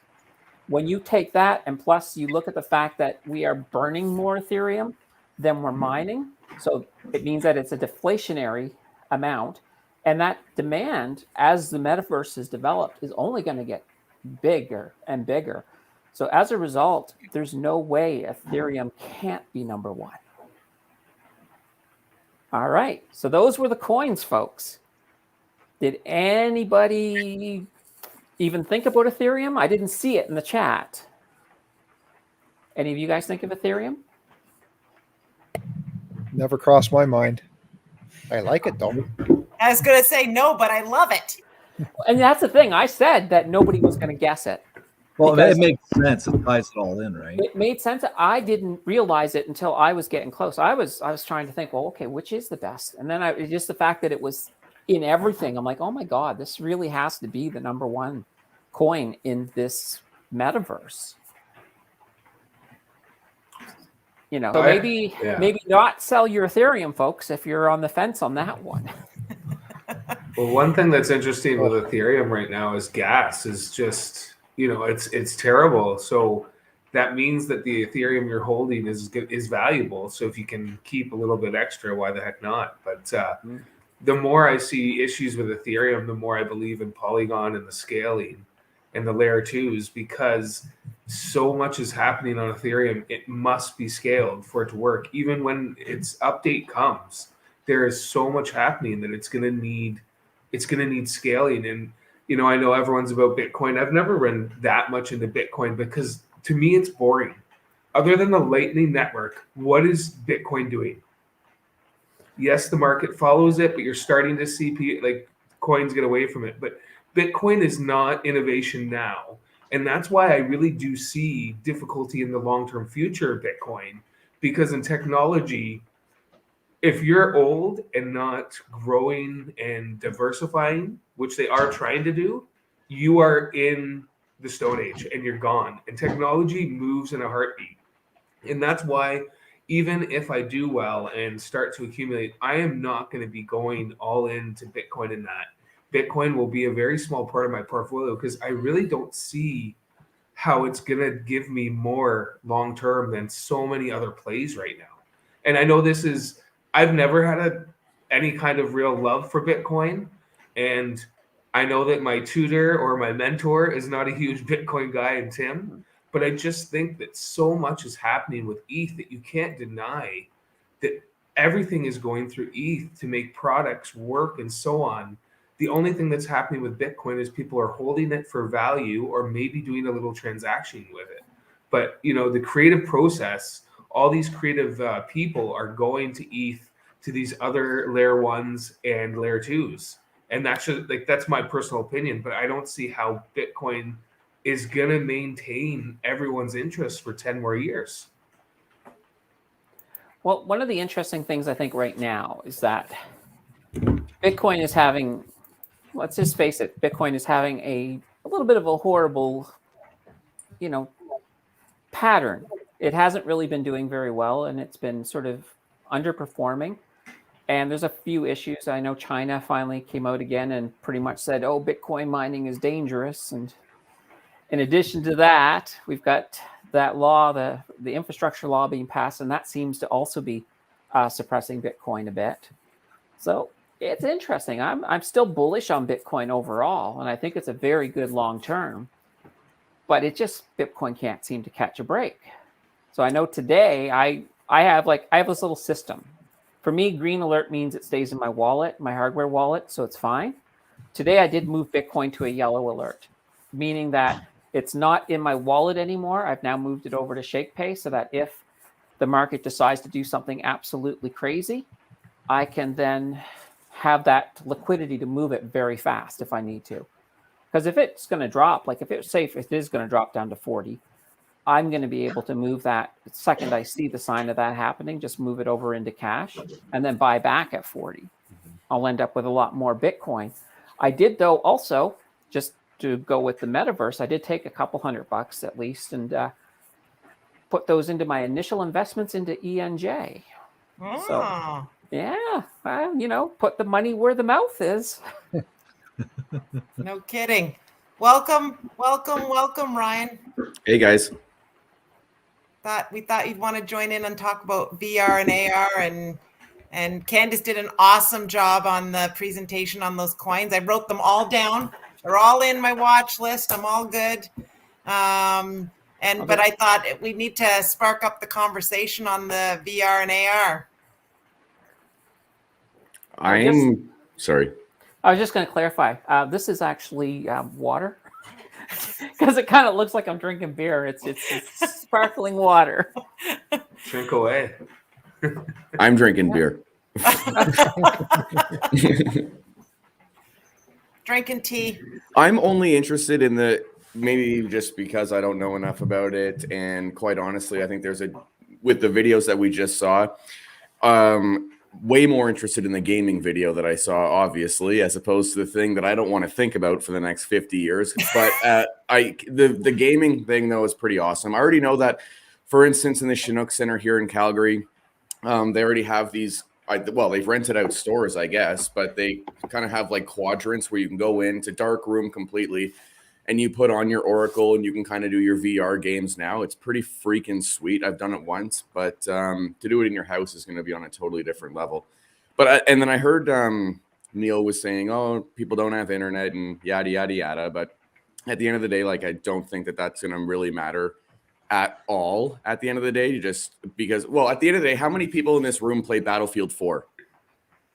When you take that, and plus you look at the fact that we are burning more Ethereum than we're mining, so it means that it's a deflationary amount. And that demand, as the metaverse is developed, is only going to get bigger and bigger. So as a result, there's no way Ethereum can't be number one. All right. So those were the coins, folks. Did anybody even think about Ethereum? I didn't see it in the chat. Any of you guys think of Ethereum? Never crossed my mind. I like it though. I was going to say no, but I love it. And that's the thing. I said that nobody was going to guess it. Well, it makes sense. It ties it all in, right? It made sense. I didn't realize it until I was getting close. I was trying to think, well, okay, which is the best? And then just the fact that it was in everything. I'm like, oh my God, this really has to be the number one coin in this metaverse. You know, so maybe not sell your Ethereum, folks, if you're on the fence on that one. Well, one thing that's interesting with Ethereum right now is gas is just, you know, it's terrible. So that means that the Ethereum you're holding is valuable. So if you can keep a little bit extra, why the heck not? But the more I see issues with Ethereum, the more I believe in Polygon and the scaling and the layer 2s, because so much is happening on Ethereum. It must be scaled for it to work. Even when its update comes, there is so much happening that it's going to need scaling. And, you know, I know everyone's about Bitcoin. I've never run that much into Bitcoin because to me, it's boring. Other than the Lightning Network, what is Bitcoin doing? Yes, the market follows it, but you're starting to see coins get away from it. But Bitcoin is not innovation now. And that's why I really do see difficulty in the long-term future of Bitcoin, because in technology, if you're old and not growing and diversifying, which they are trying to do, you are in the Stone Age and you're gone. And technology moves in a heartbeat. And that's why even if I do well and start to accumulate, I am not going to be going all into Bitcoin in that. Bitcoin will be a very small part of my portfolio because I really don't see how it's going to give me more long-term than so many other plays right now. And I know I've never had any kind of real love for Bitcoin. And I know that my tutor or my mentor is not a huge Bitcoin guy, and Tim, but I just think that so much is happening with ETH that you can't deny that everything is going through ETH to make products work and so on. The only thing that's happening with Bitcoin is people are holding it for value or maybe doing a little transaction with it. But, you know, the creative process, all these creative people are going to ETH, to these other layer 1s and layer 2s. And that's my personal opinion, but I don't see how Bitcoin is going to maintain everyone's interest for 10 more years. Well, one of the interesting things I think right now is that Bitcoin is having, let's just face it, Bitcoin is having a little bit of a horrible, you know, pattern. It hasn't really been doing very well, and it's been sort of underperforming. And there's a few issues. I know China finally came out again and pretty much said, oh, Bitcoin mining is dangerous. And in addition to that, we've got that law, the infrastructure law being passed, and that seems to also be suppressing Bitcoin a bit. So it's interesting. I'm still bullish on Bitcoin overall, and I think it's a very good long term. But Bitcoin can't seem to catch a break. So I know today I have this little system. For me, green alert means it stays in my wallet, my hardware wallet, so it's fine. Today, I did move Bitcoin to a yellow alert, meaning that it's not in my wallet anymore. I've now moved it over to ShakePay so that if the market decides to do something absolutely crazy, I can then have that liquidity to move it very fast if I need to. Because if it's going to drop, like if it's safe, if it is going to drop down to 40, I'm going to be able to move that the second I see the sign of that happening, just move it over into cash and then buy back at 40. I'll end up with a lot more Bitcoin. I did, though, also, just to go with the metaverse, I did take a couple $100 at least. And put those into my initial investments into ENJ. So, Ah. yeah, well, you know, put the money where the mouth is. No kidding. Welcome, Ryan. Hey guys. We thought you'd want to join in and talk about VR and AR, and Candace did an awesome job on the presentation on those coins. I wrote them all down. They're all in my watch list. I'm all good. But I thought we need to spark up the conversation on the VR and AR. Sorry. I was just going to clarify. This is actually water, because it kind of looks like I'm drinking beer. It's sparkling water. Drink away. I'm drinking beer. Drinking tea. I'm only interested in maybe just because I don't know enough about it, and quite honestly, I think with the videos that we just saw, way more interested in the gaming video that I saw, obviously, as opposed to the thing that I don't want to think about for the next 50 years. But the gaming thing, though, is pretty awesome. I already know that, for instance, in the Chinook Center here in Calgary, they already have these, they've rented out stores, I guess, but they kind of have like quadrants where you can go in. It's a dark room completely, and you put on your Oracle and you can kind of do your VR games now. It's pretty freaking sweet. I've done it once, but to do it in your house is going to be on a totally different level. But and then I heard Neil was saying, oh, people don't have internet and yada, yada, yada. But at the end of the day, like, I don't think that that's going to really matter at all at the end of the day, just because, well, at the end of the day, how many people in this room play Battlefield 4?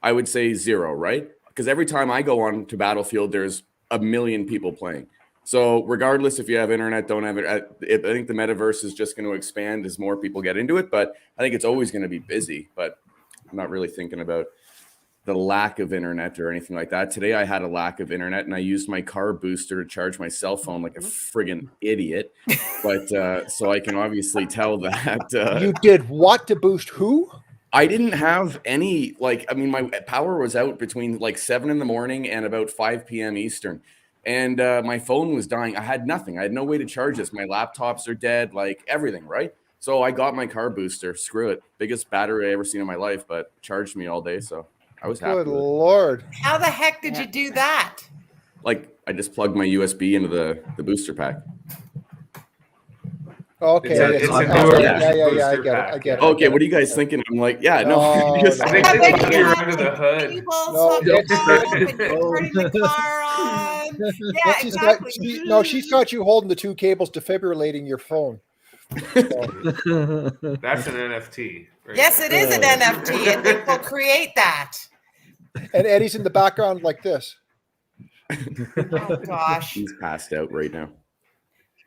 I would say 0, right? Because every time I go on to Battlefield, there's a million people playing. So regardless if you have internet, don't have it, I think the metaverse is just going to expand as more people get into it, but I think it's always going to be busy. But I'm not really thinking about the lack of internet or anything like that. Today I had a lack of internet and I used my car booster to charge my cell phone like a friggin' idiot. But so I can obviously tell that. You did what to boost who? I didn't have any, my power was out between like 7 in the morning and about 5 p.m. Eastern. And my phone was dying. I had nothing. I had no way to charge this. My laptops are dead, like everything, right? So I got my car booster. Screw it. Biggest battery I ever seen in my life, but charged me all day. So I was happy. Good Lord. How the heck did you do that? Like, I just plugged my USB into the booster pack. Okay. It's a newer booster I pack. get it. Okay, what are you guys thinking? I'm like, yeah, no. I think they plug you under the hood. Yeah, exactly. She's got you holding the two cables defibrillating your phone. That's an NFT. Right? Yes, it is an NFT, and they will create that. And Eddie's in the background like this. Oh, gosh. He's passed out right now.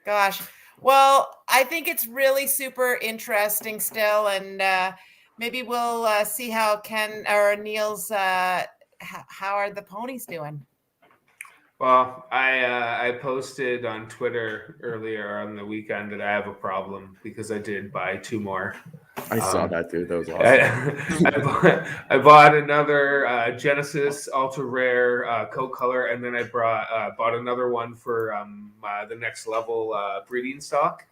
Gosh. Well, I think it's really super interesting still, and maybe we'll see how Ken or Neil's, how are the ponies doing? Well, I posted on Twitter earlier on the weekend that I have a problem because I did buy 2 more. I saw that, dude. That was awesome. I bought another Genesis Ultra Rare coat color, and then I bought another one for the next level breeding stock.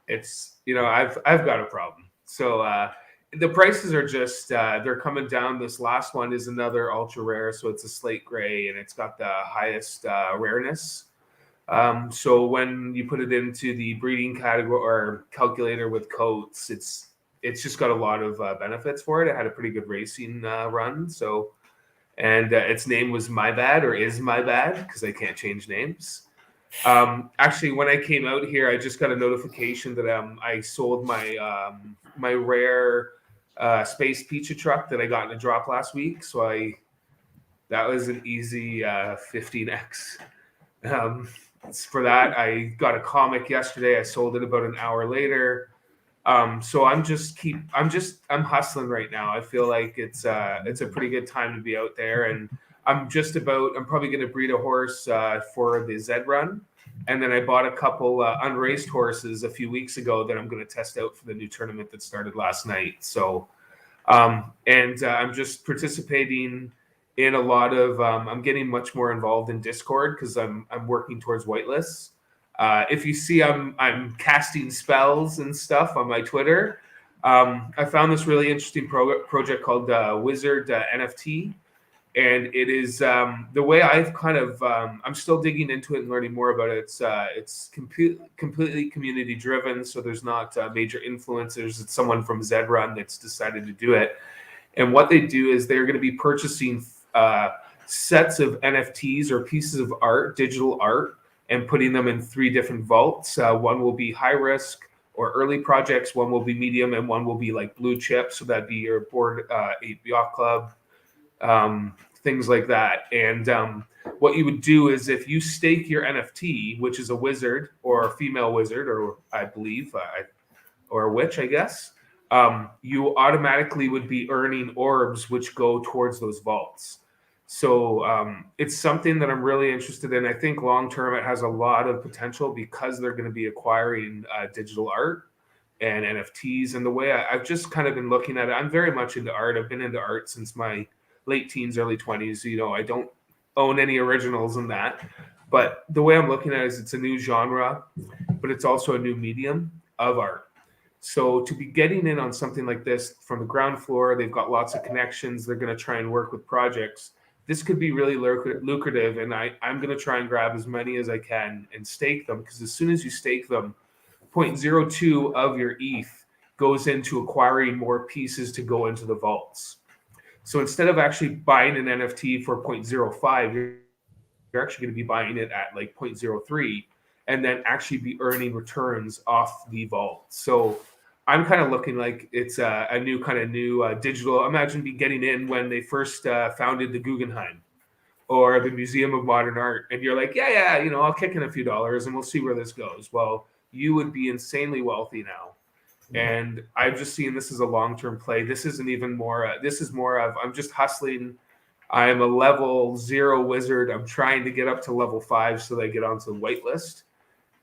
It's, I've got a problem. So the prices are just they're coming down. This last one is another ultra rare, so it's a slate gray, and it's got the highest rareness. So when you put it into the breeding category or calculator with coats, it's just got a lot of benefits for it. It had a pretty good racing run. So, and its name was My Bad, or is My Bad, because I can't change names. Actually, when I came out here, I just got a notification that I sold my my rare space pizza truck that I got in a drop last week. So that was an easy 15x. For that, I got a comic yesterday. I sold it about an hour later. So I'm hustling right now. I feel like it's a pretty good time to be out there, and I'm probably going to breed a horse for the Z Run, and then I bought a couple unraced horses a few weeks ago that I'm going to test out for the new tournament that started last night. So, I'm just participating in a lot of. I'm getting much more involved in Discord because I'm working towards whitelists. If you see I'm casting spells and stuff on my Twitter, I found this really interesting project called Wizard NFT. And it is the way I've kind of I'm still digging into it and learning more about it. It's completely community driven, so there's not major influencers. It's someone from Zedrun that's decided to do it. And what they do is they're going to be purchasing sets of NFTs or pieces of art, digital art, and putting them in 3 different vaults. One will be high risk or early projects. One will be medium, and one will be like blue chip. So that'd be your Bored Ape Yacht Club. Things like that. And what you would do is if you stake your NFT, which is a wizard or a female wizard, or I believe, or a witch, I guess, you automatically would be earning orbs, which go towards those vaults. So it's something that I'm really interested in. I think long-term it has a lot of potential because they're going to be acquiring digital art and NFTs. And the way I've just kind of been looking at it, I'm very much into art. I've been into art since my late teens, early 20s. You know, I don't own any originals in that, but the way I'm looking at it is it's a new genre, but it's also a new medium of art. So to be getting in on something like this from the ground floor, they've got lots of connections. They're going to try and work with projects. This could be really lucrative, and I'm going to try and grab as many as I can and stake them, because as soon as you stake them, 0.02 of your ETH goes into acquiring more pieces to go into the vaults. So instead of actually buying an NFT for 0.05, you're actually going to be buying it at like 0.03 and then actually be earning returns off the vault. So I'm kind of looking like it's a new digital. Imagine getting in when they first founded the Guggenheim or the Museum of Modern Art. And you're like, yeah, you know, I'll kick in a few dollars and we'll see where this goes. Well, you would be insanely wealthy now. And I've just seen this as a long-term play. This isn't even more. This is more of I'm just hustling. I'm a level 0 wizard. I'm trying to get up to level 5 so that I get onto the whitelist,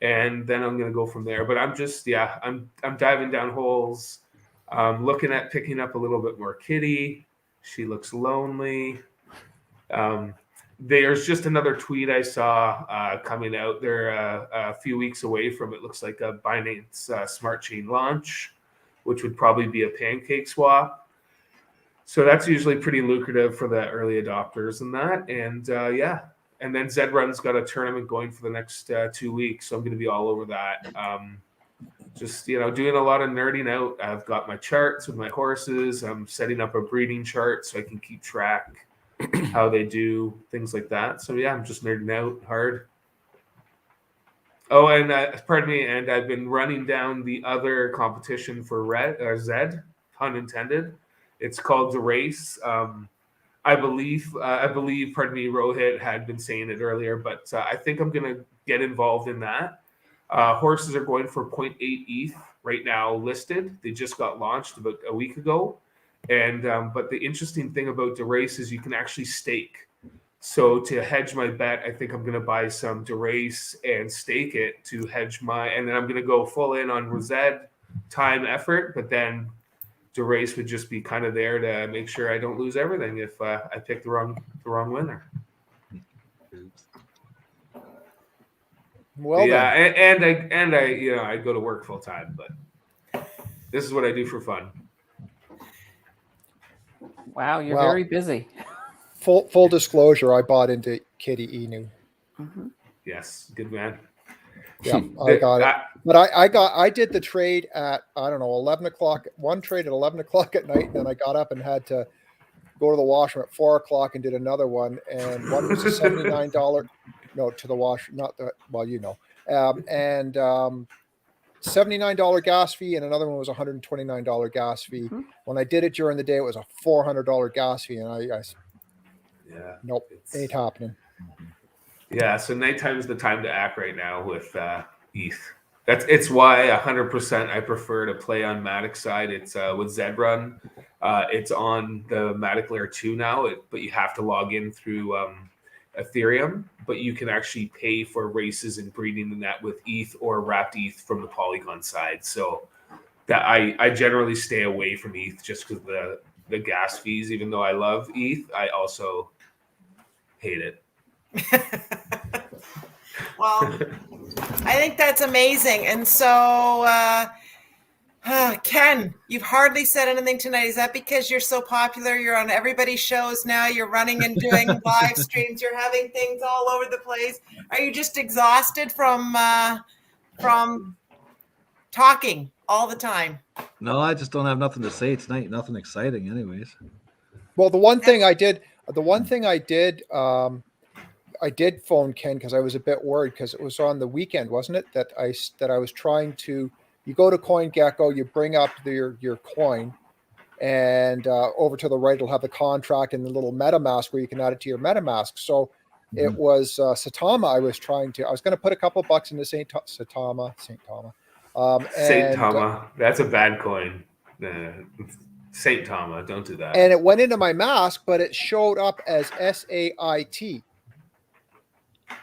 and then I'm gonna go from there. But I'm just I'm diving down holes. Looking at picking up a little bit more Kitty. She looks lonely. There's just another tweet I saw coming out. They're a few weeks away from it. Looks like a Binance Smart Chain launch, which would probably be a pancake swap. So that's usually pretty lucrative for the early adopters and that. And and then Zedrun's got a tournament going for the next 2 weeks. So I'm going to be all over that. Just, you know, doing a lot of nerding out. I've got my charts with my horses. I'm setting up a breeding chart so I can keep track how they do, things like that. So yeah, I'm just nerding out hard. Oh, and pardon me, and I've been running down the other competition for Zed, pun intended. It's called the Race. I believe, pardon me, Rohit had been saying it earlier, but I think I'm going to get involved in that. Horses are going for 0.8 ETH right now listed. They just got launched about a week ago. And but the interesting thing about the race is you can actually stake. So to hedge my bet, I think I'm going to buy some DeRace and stake it to hedge and then I'm going to go full in on Rosette time effort. But then DeRace would just be kind of there to make sure I don't lose everything if I pick the wrong winner. Well, yeah, and I you know I go to work full time, but this is what I do for fun. Wow, you're very busy. Full disclosure, I bought into Kitty Inu. Mm-hmm. Yes, good man. Yeah, I got it. But I did the trade at, I don't know, 11 o'clock. One trade at 11 o'clock at night, and then I got up and had to go to the washroom at 4 o'clock and did another one. And one was a $79. No, to the wash, not the, well, you know. And $79 gas fee, and another one was $129 gas fee. Mm-hmm. When I did it during the day, it was a $400 gas fee, and I nope, ain't happening. Yeah, so nighttime is the time to act right now with ETH. It's why 100% I prefer to play on Matic side. It's with Zedrun. It's on the Matic Layer 2 now, but you have to log in through Ethereum, but you can actually pay for races and breeding in that with ETH or wrapped ETH from the Polygon side. So that I generally stay away from ETH just because the gas fees. Even though I love ETH, I also hate it. Well, I think that's amazing. And so, Ken, you've hardly said anything tonight. Is that because you're so popular? You're on everybody's shows now. You're running and doing live streams. You're having things all over the place. Are you just exhausted from talking all the time? No, I just don't have nothing to say tonight. Nothing exciting, anyways. Well, the one thing I did, I did phone Ken because I was a bit worried because it was on the weekend, wasn't it? That I was trying to. You go to CoinGecko, you bring up your coin, and over to the right it'll have the contract and the little MetaMask where you can add it to your MetaMask. So it was Satama. I was going to put a couple bucks into Saint Tama. Saint Tama. That's a bad coin. Saint Tama. Don't do that. And it went into my mask, but it showed up as SAIT.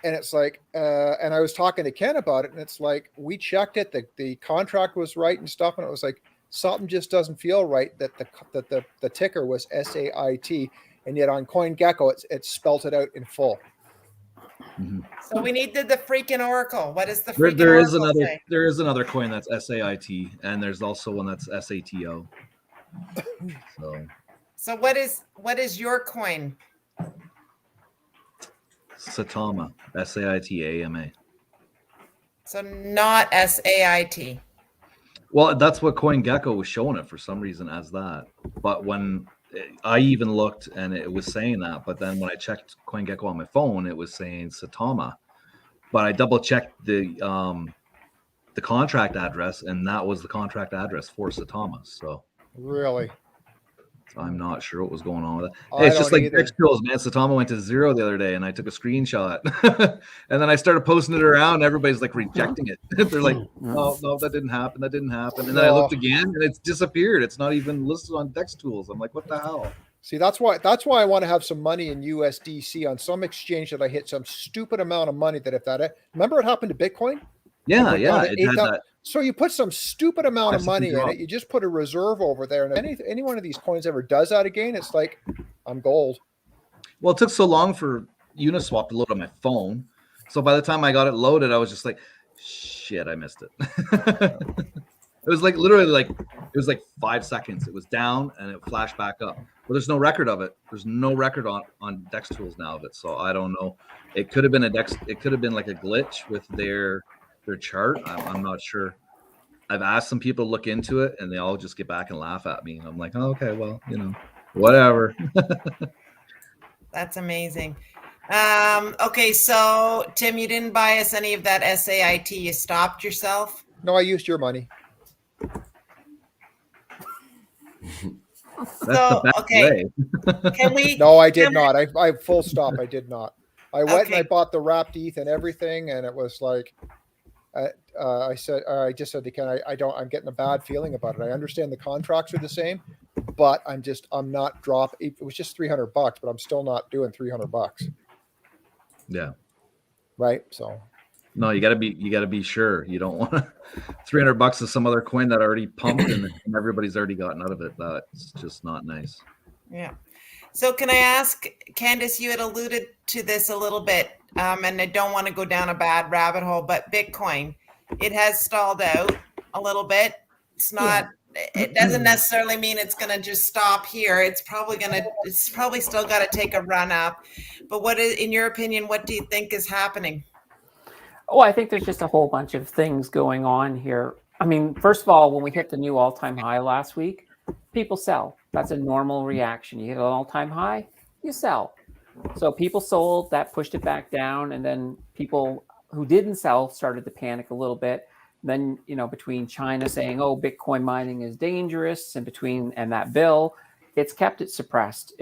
And it's like, and I was talking to Ken about it, and it's like, we checked it, the contract was right and stuff, and it was like, something just doesn't feel right that the ticker was SAIT, and yet on CoinGecko it spelt it out in full. So we needed the freaking Oracle. What is the freaking There is Oracle another say? there is another coin that's SAIT, and there's also one that's SATO. So what is your coin? Satama, SAITAMA. So not SAIT. Well, that's what CoinGecko was showing it for some reason as that. But when I even looked and it was saying that, but then when I checked CoinGecko on my phone, it was saying Satama. But I double checked the contract address, and that was the contract address for Satama. So really, I'm not sure what was going on with it. Hey, it's just like Dex Tools, man. Satama went to 0 the other day, and I took a screenshot, and then I started posting it around. And everybody's like rejecting it. They're like, "No, that didn't happen. That didn't happen." And then I looked again, and it's disappeared. It's not even listed on Dex Tools. I'm like, "What the hell?" See, that's why I want to have some money in USDC on some exchange that I hit some stupid amount of money. That if that remember it happened to Bitcoin. Yeah, it had that. So you put some stupid amount of money in it. You just put a reserve over there, and if any one of these coins ever does that again, it's like I'm gold. Well, it took so long for Uniswap to load on my phone, so by the time I got it loaded, I was just like, "Shit, I missed it." It was like literally 5 seconds. It was down and it flashed back up. But there's no record of it. There's no record on Dex Tools now of it. So I don't know. It could have been it could have been like a glitch with their chart. I'm not sure. I've asked some people to look into it, and they all just get back and laugh at me. And I'm like, oh, okay, well, whatever. That's amazing. Okay, so Tim, you didn't buy us any of that SAIT. You stopped yourself? No, I used your money. That's the best way. Can we? No, I did not. I full stop. I did not. I went and I bought the wrapped ETH and everything, and it was like, I just said to Ken, I'm getting a bad feeling about it. I understand the contracts are the same, but I'm not dropping. It was just $300, but I'm still not doing $300. Yeah. Right. So. No, you gotta be sure. You don't want $300 is some other coin that already pumped and everybody's already gotten out of it. That's just not nice. Yeah. So can I ask, Candace, you had alluded to this a little bit, and I don't want to go down a bad rabbit hole, but Bitcoin, it has stalled out a little bit. It's not, it doesn't necessarily mean it's going to just stop here. It's probably still got to take a run up. But in your opinion, what do you think is happening? Oh, I think there's just a whole bunch of things going on here. I mean, first of all, when we hit the new all-time high last week, people sell. That's a normal reaction. You hit an all-time high, you sell. So people sold, that pushed it back down, and then people who didn't sell started to panic a little bit. Then, between China saying, "Oh, Bitcoin mining is dangerous," and that bill, it's kept it suppressed.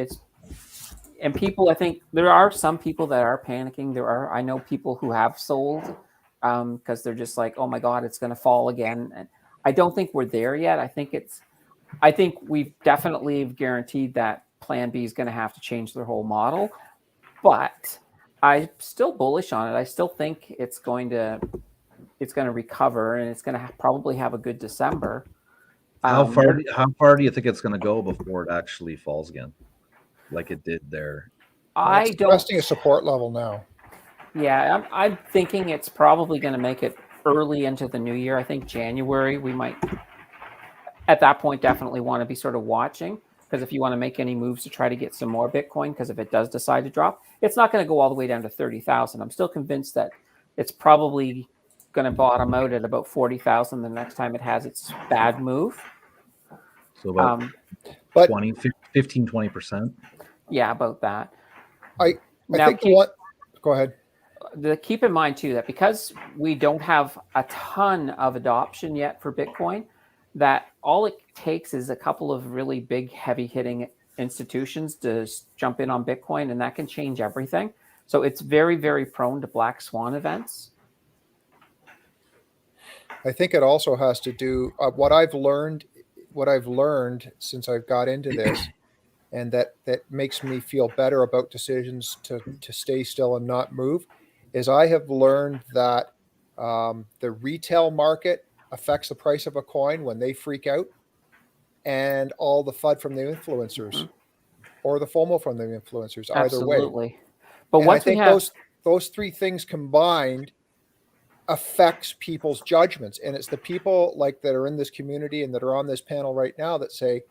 And people, I think there are some people that are panicking. I know people who have sold because they're just like, "Oh my God, it's going to fall again." And I don't think we're there yet. I think we've definitely guaranteed that Plan B is going to have to change their whole model. But I'm still bullish on it. I still think it's going to recover, and it's going to probably have a good December. How far do you think it's going to go before it actually falls again, like it did there? It's testing a support level now. Yeah, I'm thinking it's probably going to make it early into the new year. I think January we might, at that point, definitely want to be sort of watching, because if you want to make any moves to try to get some more Bitcoin, because if it does decide to drop, it's not going to go all the way down to 30,000. I'm still convinced that it's probably going to bottom out at about 40,000 the next time it has its bad move. So about but 15-20%. Yeah, about that. I Now, think what. Go ahead. Keep in mind too that because we don't have a ton of adoption yet for Bitcoin, that all it takes is a couple of really big, heavy-hitting institutions to jump in on Bitcoin, and that can change everything. So it's very, very prone to black swan events. I think it also has to do what I've learned since I've got into this, and that makes me feel better about decisions to stay still and not move, is I have learned that the retail market affects the price of a coin when they freak out, and all the FUD from the influencers or the FOMO from the influencers, either way. Absolutely. But and once I think those three things combined affects people's judgments. And it's the people like that are in this community and that are on this panel right now that say,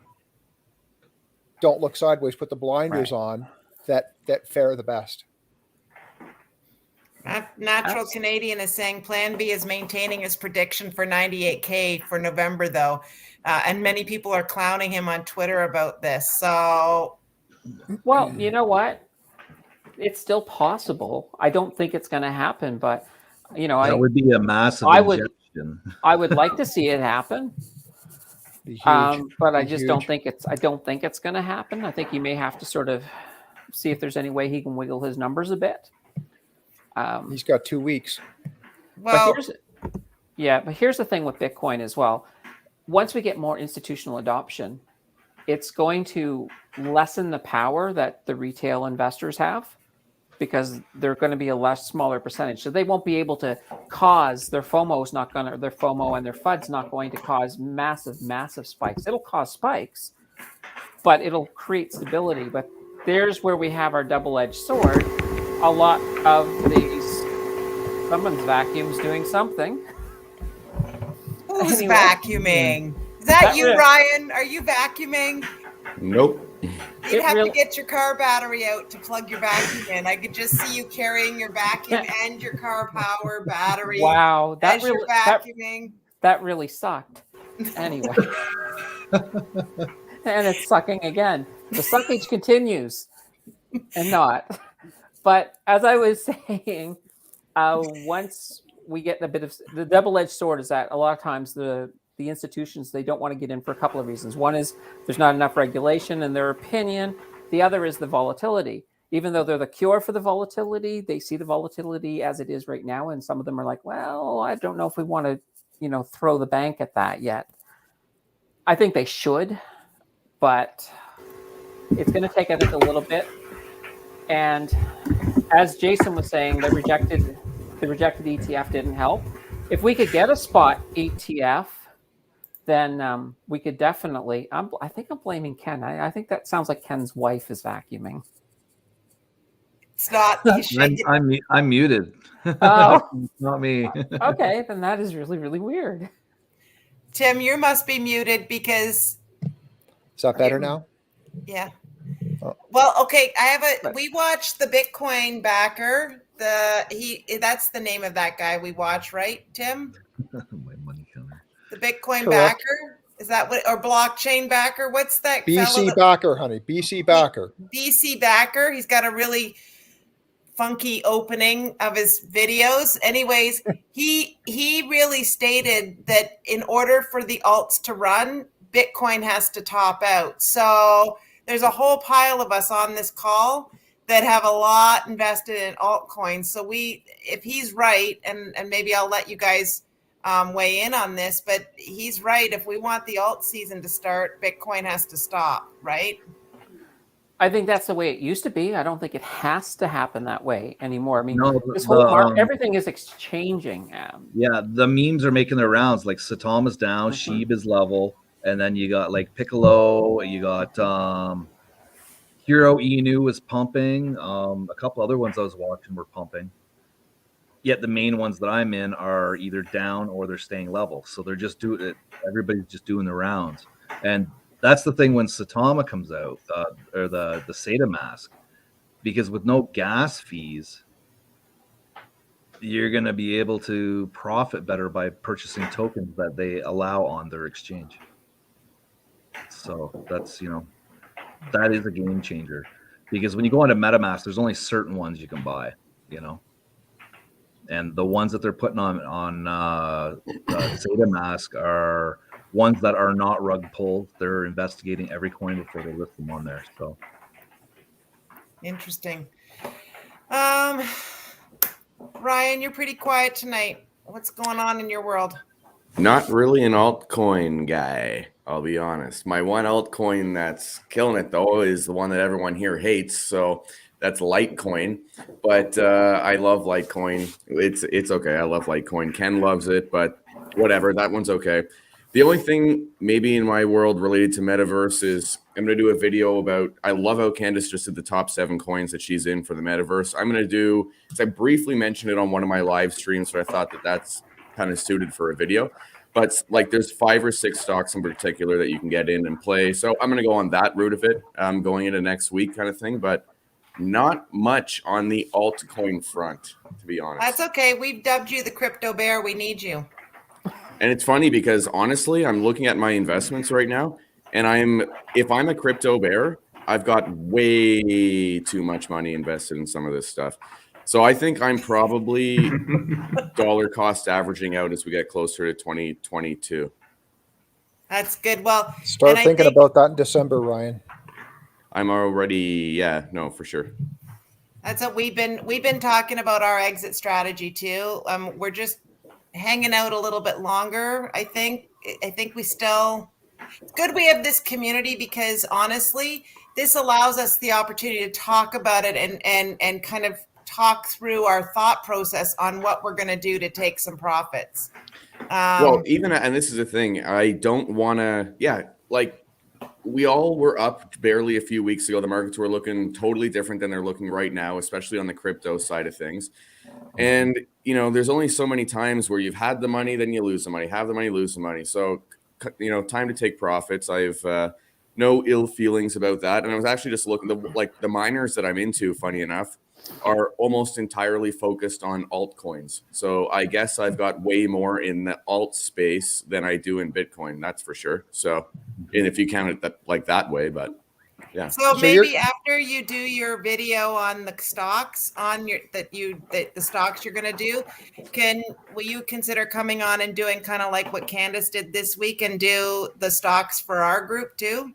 don't look sideways, put the blinders on, that fare the best. Natural Canadian is saying Plan B is maintaining his prediction for 98K for November, though. And many people are clowning him on Twitter about this. So, well, you know what? It's still possible. I don't think it's going to happen, but that would be a massive injection. I would like to see it happen. But I just don't think it's going to happen. I think he may have to sort of see if there's any way he can wiggle his numbers a bit. He's got 2 weeks. Well, but here's the thing with Bitcoin as well. Once we get more institutional adoption, it's going to lessen the power that the retail investors have, because they're going to be a smaller percentage. So they won't be able to cause their FOMO and their FUD's not going to cause massive, massive spikes. It'll cause spikes, but it'll create stability. But there's where we have our double-edged sword. A lot of someone's vacuum's doing something. Who's vacuuming? Is that you, Ryan? Are you vacuuming? Nope. You'd have to get your car battery out to plug your vacuum in. I could just see you carrying your vacuum and your car power battery. Wow, you're vacuuming. That really sucked. Anyway, and it's sucking again. The suckage continues, and not. But as I was saying, once we get a bit of the double-edged sword, is that a lot of times the institutions, they don't want to get in for a couple of reasons. One is there's not enough regulation in their opinion. The other is the volatility. Even though they're the cure for the volatility, they see the volatility as it is right now. And some of them are like, well, I don't know if we want to, throw the bank at that yet. I think they should, but it's going to take, I think, a little bit. And as Jason was saying, the rejected ETF didn't help. If we could get a spot ETF, then we could definitely. I think I'm blaming Ken. I think that sounds like Ken's wife is vacuuming. It's not. I'm muted. Oh, not me. Okay, then that is really, really weird. Tim, you must be muted because. Is that better now? Yeah. Oh. Well, okay. We watched the Bitcoin backer. That's the name of that guy we watch, right, Tim? My money counter. The Bitcoin backer? Is that what, or blockchain backer? What's that? BC backer, honey. BC backer. BC backer. He's got a really funky opening of his videos. Anyways, he really stated that in order for the alts to run, Bitcoin has to top out. So there's a whole pile of us on this call that have a lot invested in altcoins. So if he's right, and maybe I'll let you guys weigh in on this, but he's right. If we want the alt season to start, Bitcoin has to stop, right? I think that's the way it used to be. I don't think it has to happen that way anymore. I mean, this whole market, everything is exchanging. Yeah, the memes are making their rounds. Like Satam is down, Sheeb is level, and then you got like Piccolo, you got Hero Inu was pumping. A couple other ones I was watching were pumping. Yet the main ones that I'm in are either down or they're staying level. So they're just doing it. Everybody's just doing the rounds. And that's the thing when Satama comes out, or the SATA mask, because with no gas fees, you're going to be able to profit better by purchasing tokens that they allow on their exchange. So that's, that is a game changer, because when you go into MetaMask, there's only certain ones you can buy, and the ones that they're putting on SATA mask are ones that are not rug pulled. They're investigating every coin before they list them on there. So interesting. Ryan, you're pretty quiet tonight. What's going on in your world? Not really an altcoin guy, I'll be honest. My one altcoin that's killing it, though, is the one that everyone here hates. So that's Litecoin. But I love Litecoin. It's okay. I love Litecoin. Ken loves it, but whatever. That one's okay. The only thing maybe in my world related to Metaverse is I'm going to do a video about, I love how Candace just did the top 7 coins that she's in for the Metaverse. I'm going to do, because I briefly mentioned it on one of my live streams, so I thought that that's kind of suited for a video. But like there's 5 or 6 stocks in particular that you can get in and play. So I'm going to go on that route of it going into next week kind of thing. But not much on the altcoin front, to be honest. That's okay. We've dubbed you the crypto bear. We need you. And it's funny because honestly, I'm looking at my investments right now, and if I'm a crypto bear, I've got way too much money invested in some of this stuff. So I think I'm probably dollar cost averaging out as we get closer to 2022. That's good. Well, start thinking about that in December, Ryan. I'm already, for sure. That's what we've been talking about, our exit strategy too. We're just hanging out a little bit longer. I think we still, it's good we have this community, because honestly, this allows us the opportunity to talk about it and kind of talk through our thought process on what we're going to do to take some profits. Well, and this is the thing, I don't want to, we all were up barely a few weeks ago. The markets were looking totally different than they're looking right now, especially on the crypto side of things. And, there's only so many times where you've had the money, then you lose the money, have the money, lose the money. So, time to take profits. I have no ill feelings about that. And I was actually just looking, the miners that I'm into, funny enough, are almost entirely focused on altcoins. So I guess I've got way more in the alt space than I do in Bitcoin. That's for sure. So, and if you count it that way, but yeah. So maybe after you do your video on the stocks the stocks you're going to do, will you consider coming on and doing kind of like what Candace did this week and do the stocks for our group too?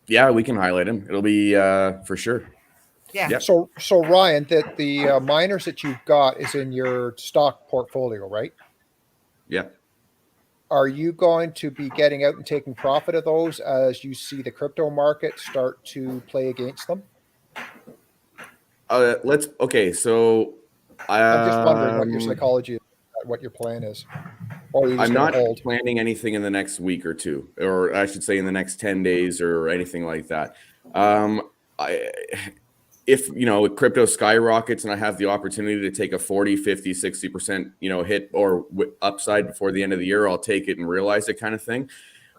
Yeah, we can highlight them. It'll be for sure. Yeah. Yep. So Ryan, that the miners that you've got is in your stock portfolio, right? Yeah. Are you going to be getting out and taking profit of those as you see the crypto market start to play against them? Okay. So I'm just wondering what your psychology is, what your plan is. Or I'm not planning anything in the next week or two, or I should say in the next 10 days or anything like that. If crypto skyrockets and I have the opportunity to take a 40, 50, 60%, hit or upside before the end of the year, I'll take it and realize it, kind of thing.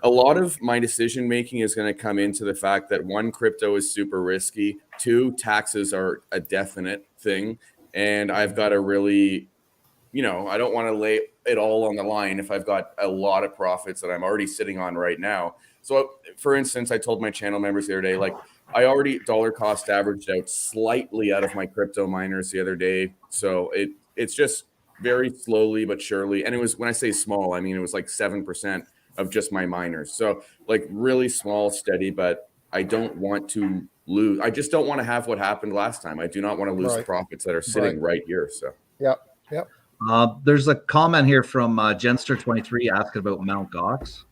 A lot of my decision making is going to come into the fact that 1, crypto is super risky. 2, taxes are a definite thing. And I've got to really, I don't want to lay it all on the line if I've got a lot of profits that I'm already sitting on right now. So for instance, I told my channel members the other day, I already dollar cost averaged out slightly out of my crypto miners the other day. So it's just very slowly but surely. And it was, when I say small, I mean, it was 7% of just my miners. So really small, steady, but I don't want to lose. I just don't want to have what happened last time. I do not want to lose the profits that are sitting right here. So, Yep. There's a comment here from Genster23 asking about Mt. Gox.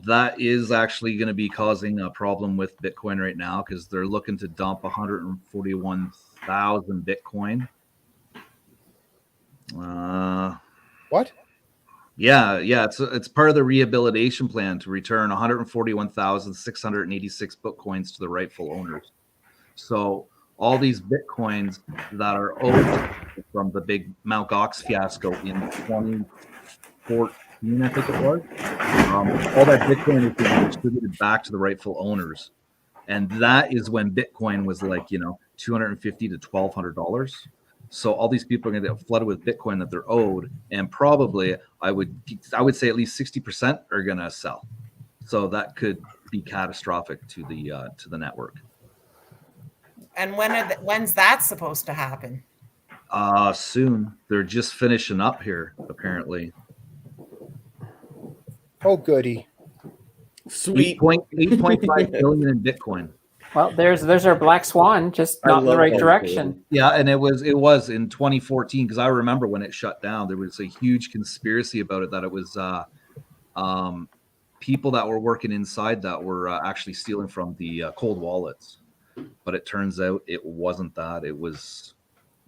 That is actually going to be causing a problem with Bitcoin right now because they're looking to dump 141,000 Bitcoin. What? Yeah. It's part of the rehabilitation plan to return 141,686 Bitcoins to the rightful owners. So all these Bitcoins that are owed from the big Mt. Gox fiasco in 2014, I think it was. All that Bitcoin is being distributed back to the rightful owners. And that is when Bitcoin was like, $250 to $1,200. So all these people are going to get flooded with Bitcoin that they're owed, and probably I would say at least 60% are going to sell. So that could be catastrophic to the network. And when's that supposed to happen? Soon. They're just finishing up here, apparently. Oh, goody. Sweet. 8.5 billion in Bitcoin. Well, there's our black swan, just not in the right direction. Yeah, and it was in 2014, because I remember when it shut down, there was a huge conspiracy about it, that it was people that were working inside that were actually stealing from the cold wallets. But it turns out it wasn't that. It was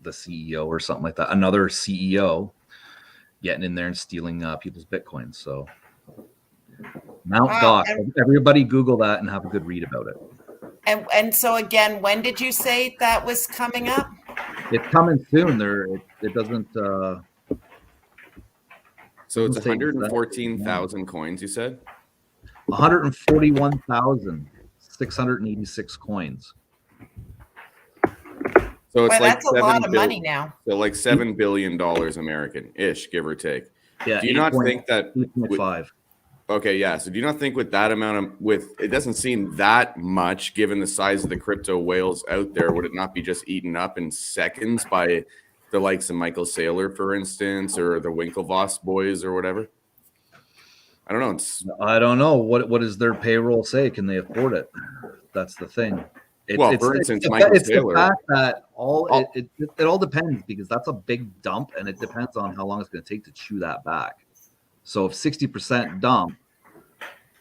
the CEO or something like that. Another CEO getting in there and stealing people's Bitcoin. So Mt. Gox. Everybody Google that and have a good read about it. And so again, when did you say that was coming up? It's coming soon. It doesn't. So it's 114,000 coins, you said? 141,686 coins. So it's that's a lot of money now. So like $7 billion American-ish, give or take. Yeah. Do you not think that 8.5? Okay, yeah. So do you not think with that amount it doesn't seem that much given the size of the crypto whales out there, would it not be just eaten up in seconds by the likes of Michael Saylor, for instance, or the Winklevoss boys or whatever? I don't know. I don't know. What does their payroll say? Can they afford it? That's the thing. For instance, Michael Saylor. The fact that it all depends, because that's a big dump, and it depends on how long it's going to take to chew that back. So if 60% dump,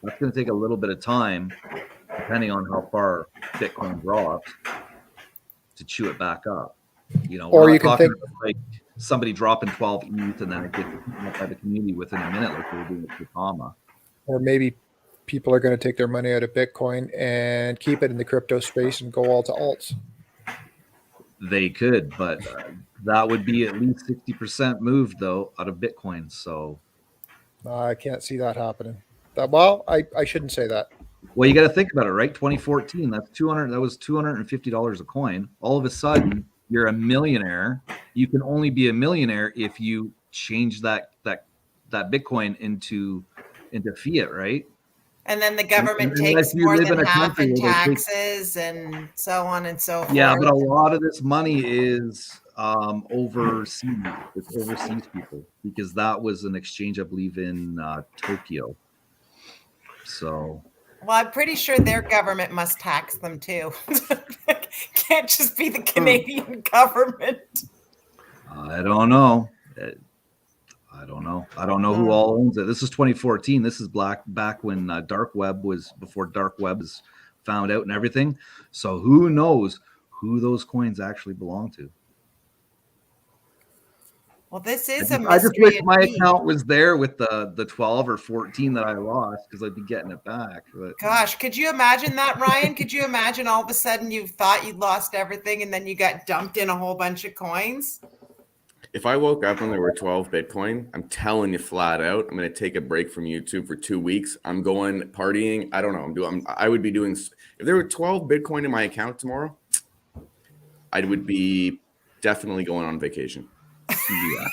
that's going to take a little bit of time, depending on how far Bitcoin drops, to chew it back up. Or you can think like somebody dropping 12 ETH and then it gets eaten up by the community within a minute, like they were doing with Futama. Or maybe people are going to take their money out of Bitcoin and keep it in the crypto space and go all to alts. They could, but that would be at least 60% moved though out of Bitcoin. So I can't see that happening. I shouldn't say that. Well, you got to think about it, right? 2014, that was $250 a coin. All of a sudden, you're a millionaire. You can only be a millionaire if you change that Bitcoin into fiat, right? And then the government takes more than half in taxes and so on and so forth. Yeah, but a lot of this money is overseas. It's overseas people, because that was an exchange, I believe, in Tokyo. So. Well, I'm pretty sure their government must tax them too. Can't just be the Canadian government. I don't know. I don't know who all owns it. This is 2014. This is back when before dark web is found out and everything. So who knows who those coins actually belong to? Well, this is a mystery. I just wish my account was there with the 12 or 14 that I lost, because I'd be getting it back. But gosh, could you imagine that, Ryan? Could you imagine all of a sudden you thought you'd lost everything and then you got dumped in a whole bunch of coins? If I woke up and there were 12 Bitcoin, I'm telling you flat out, I'm going to take a break from YouTube for 2 weeks. I'm going partying. I don't know. I would be doing, if there were 12 Bitcoin in my account tomorrow, I would be definitely going on vacation. Yeah.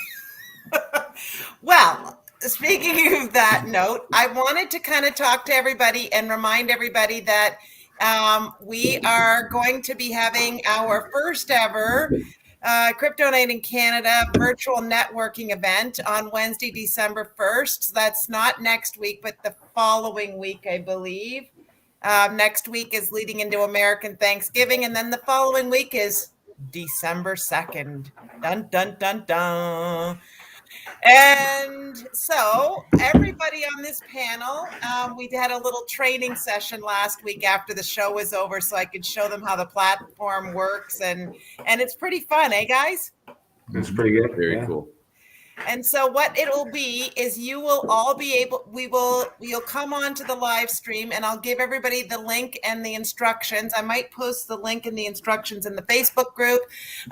Well, speaking of that note, I wanted to kind of talk to everybody and remind everybody that we are going to be having our first ever Crypto Night in Canada virtual networking event on Wednesday, December 1st. So that's not next week, but the following week, I believe. Next week is leading into American Thanksgiving, and then the following week is December 2nd. Dun, dun, dun, dun. And so everybody on this panel, we had a little training session last week after the show was over, so I could show them how the platform works, and it's pretty fun, eh, guys? It's pretty good. Very cool. And so what it'll be is you will all be able, you'll come on to the live stream, and I'll give everybody the link and the instructions. I might post the link and the instructions in the Facebook group.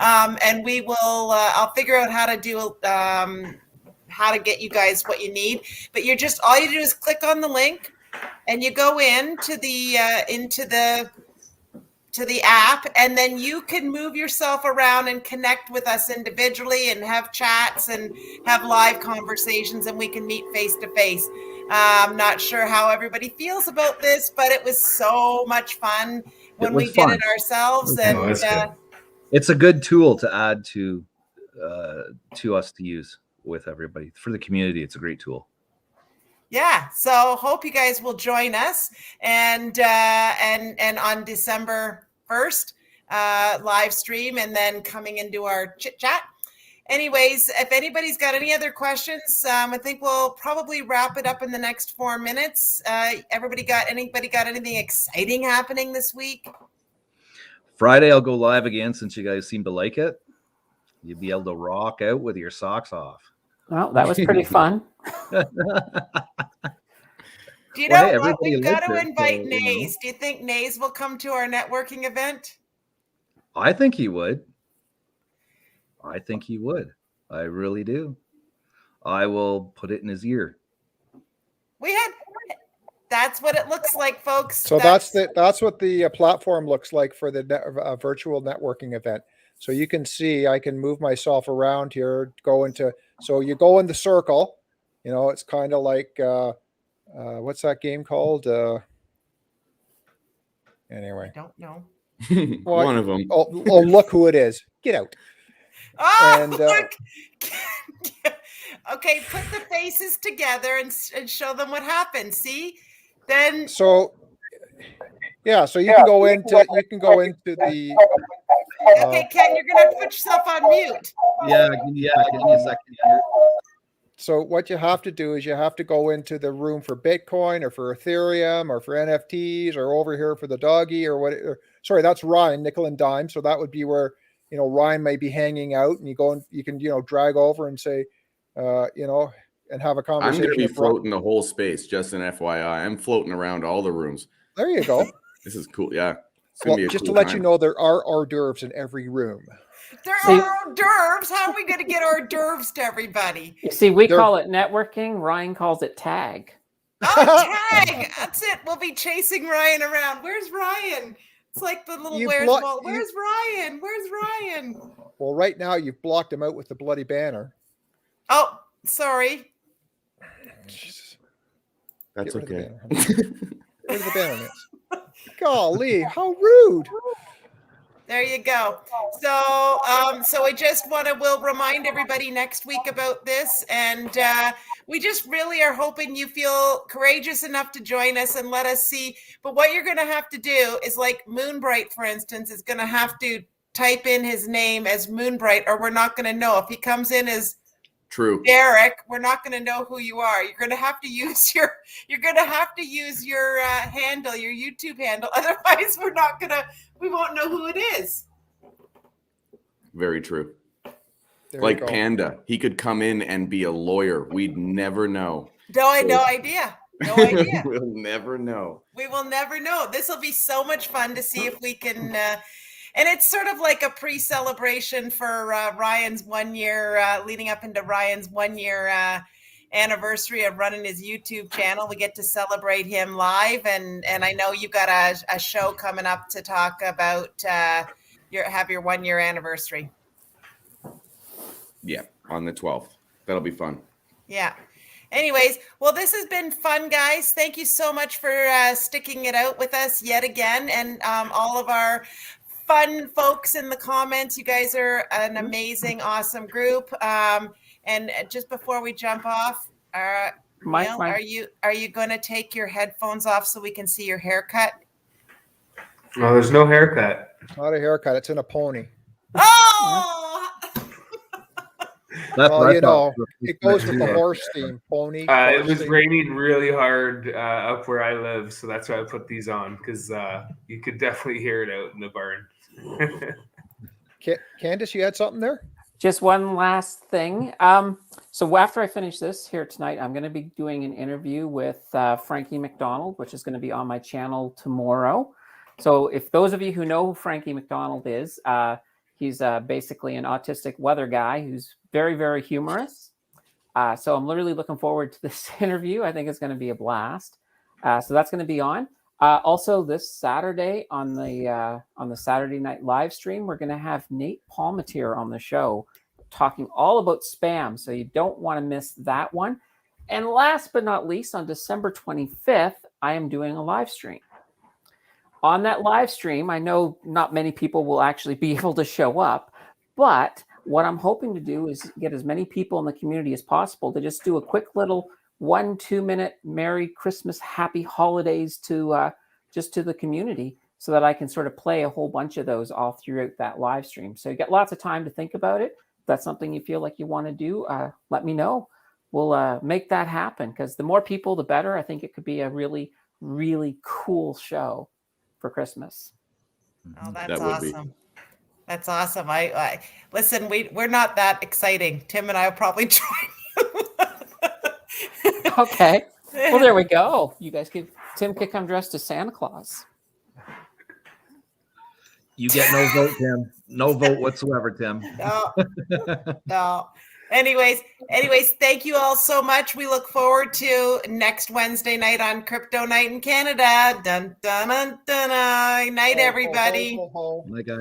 And we will, I'll figure out how to do, how to get you guys what you need. But you're just, all you do is click on the link and you go into the app, and then you can move yourself around and connect with us individually and have chats and have live conversations, and we can meet face to face. I'm not sure how everybody feels about this, but it was so much fun when we did it ourselves. And it's a good tool to add to us to use with everybody. For the community, it's a great tool. Yeah, so hope you guys will join us, and on December 1st, live stream, and then coming into our chit chat. Anyways, if anybody's got any other questions, I think we'll probably wrap it up in the next 4 minutes. Anybody got anything exciting happening this week? Friday, I'll go live again, since you guys seem to like it. You'll be able to rock out with your socks off. Well, that was pretty fun. Do you know what? We've got to invite Nays. Do you think Nays will come to our networking event? I think he would. I really do. I will put it in his ear. That's what it looks like, folks. So that's what the platform looks like for the virtual networking event. So you can see, I can move myself around here, so you go in the circle, it's kind of like, what's that game called? Anyway. I don't know. One of them. Oh, look who it is. Get out. Oh, look. Okay, put the faces together and show them what happened. See? Then. So you can go into the. Okay, Ken, you're gonna have to put yourself on mute. Yeah, give me a second here. So what you have to do is you have to go into the room for Bitcoin or for Ethereum or for NFTs or over here for the doggy or what. Sorry, that's Ryan, nickel and dime. So that would be where Ryan may be hanging out, and you can drag over and say, and have a conversation. I'm going to be floating the whole space, just an FYI. I'm floating around all the rooms. There you go. This is cool. Yeah. Just to let you know, there are hors d'oeuvres in every room. There are hors d'oeuvres. How are we going to get hors d'oeuvres to everybody? You see, we call it networking. Ryan calls it tag. Oh, tag. That's it. We'll be chasing Ryan around. Where's Ryan? It's like the little Where's Ryan? Where's Ryan? Well, right now you've blocked him out with the bloody banner. Oh, sorry. Jesus. That's okay. Where's the banner? Golly, how rude. There you go. So we'll remind everybody next week about this. And we just really are hoping you feel courageous enough to join us and let us see. But what you're going to have to do is, like Moonbright, for instance, is going to have to type in his name as Moonbright, or we're not going to know. If he comes in as True. Derek, we're not going to know who you are. You're going to have to use your handle, your YouTube handle. Otherwise, we won't know who it is. Very true. There like Panda, he could come in and be a lawyer. We'd never know. No idea. No idea. We'll never know. We will never know. This will be so much fun to see if we can. And it's sort of like a pre-celebration for Ryan's 1 year, leading up into Ryan's 1 year anniversary of running his YouTube channel. We get to celebrate him live, and I know you got a show coming up to talk about your 1 year anniversary. Yeah, on the 12th. That'll be fun. Yeah. Anyways, well, this has been fun, guys. Thank you so much for sticking it out with us yet again, and all of our fun folks in the comments. You guys are an amazing, awesome group. And just before we jump off, Neil, are you going to take your headphones off so we can see your haircut? No, there's no haircut. Not a haircut. It's in a pony. Oh! It goes with the horse theme, pony. It was raining really hard up where I live, so that's why I put these on, because you could definitely hear it out in the barn. Candace, you had something there? Just one last thing. So after I finish this here tonight, I'm going to be doing an interview with Frankie McDonald, which is going to be on my channel tomorrow. So if those of you who know who Frankie McDonald is, he's basically an autistic weather guy who's very, very humorous. So I'm literally looking forward to this interview. I think it's going to be a blast. So that's going to be on. Also, this Saturday on the Saturday night live stream, we're going to have Nate Palmatier on the show talking all about spam. So you don't want to miss that one. And last but not least, on December 25th, I am doing a live stream. On that live stream, I know not many people will actually be able to show up, but what I'm hoping to do is get as many people in the community as possible to just do a quick little 1-2 minute Merry Christmas, Happy Holidays to just to the community, so that I can sort of play a whole bunch of those all throughout that live stream. So you get lots of time to think about it. If that's something you feel like you want to do, let me know. We'll make that happen, because the more people, the better. I think it could be a really, really cool show for Christmas. Oh, that's awesome. That's awesome. I listen, we're not that exciting. Tim and I will probably join you. Okay. Well, there we go. You guys Tim could come dressed as Santa Claus. You get no vote, Tim. No vote whatsoever, Tim. No. Anyways, thank you all so much. We look forward to next Wednesday night on Crypto Night in Canada. Dun dun dun dun. Night, everybody. Bye, guys.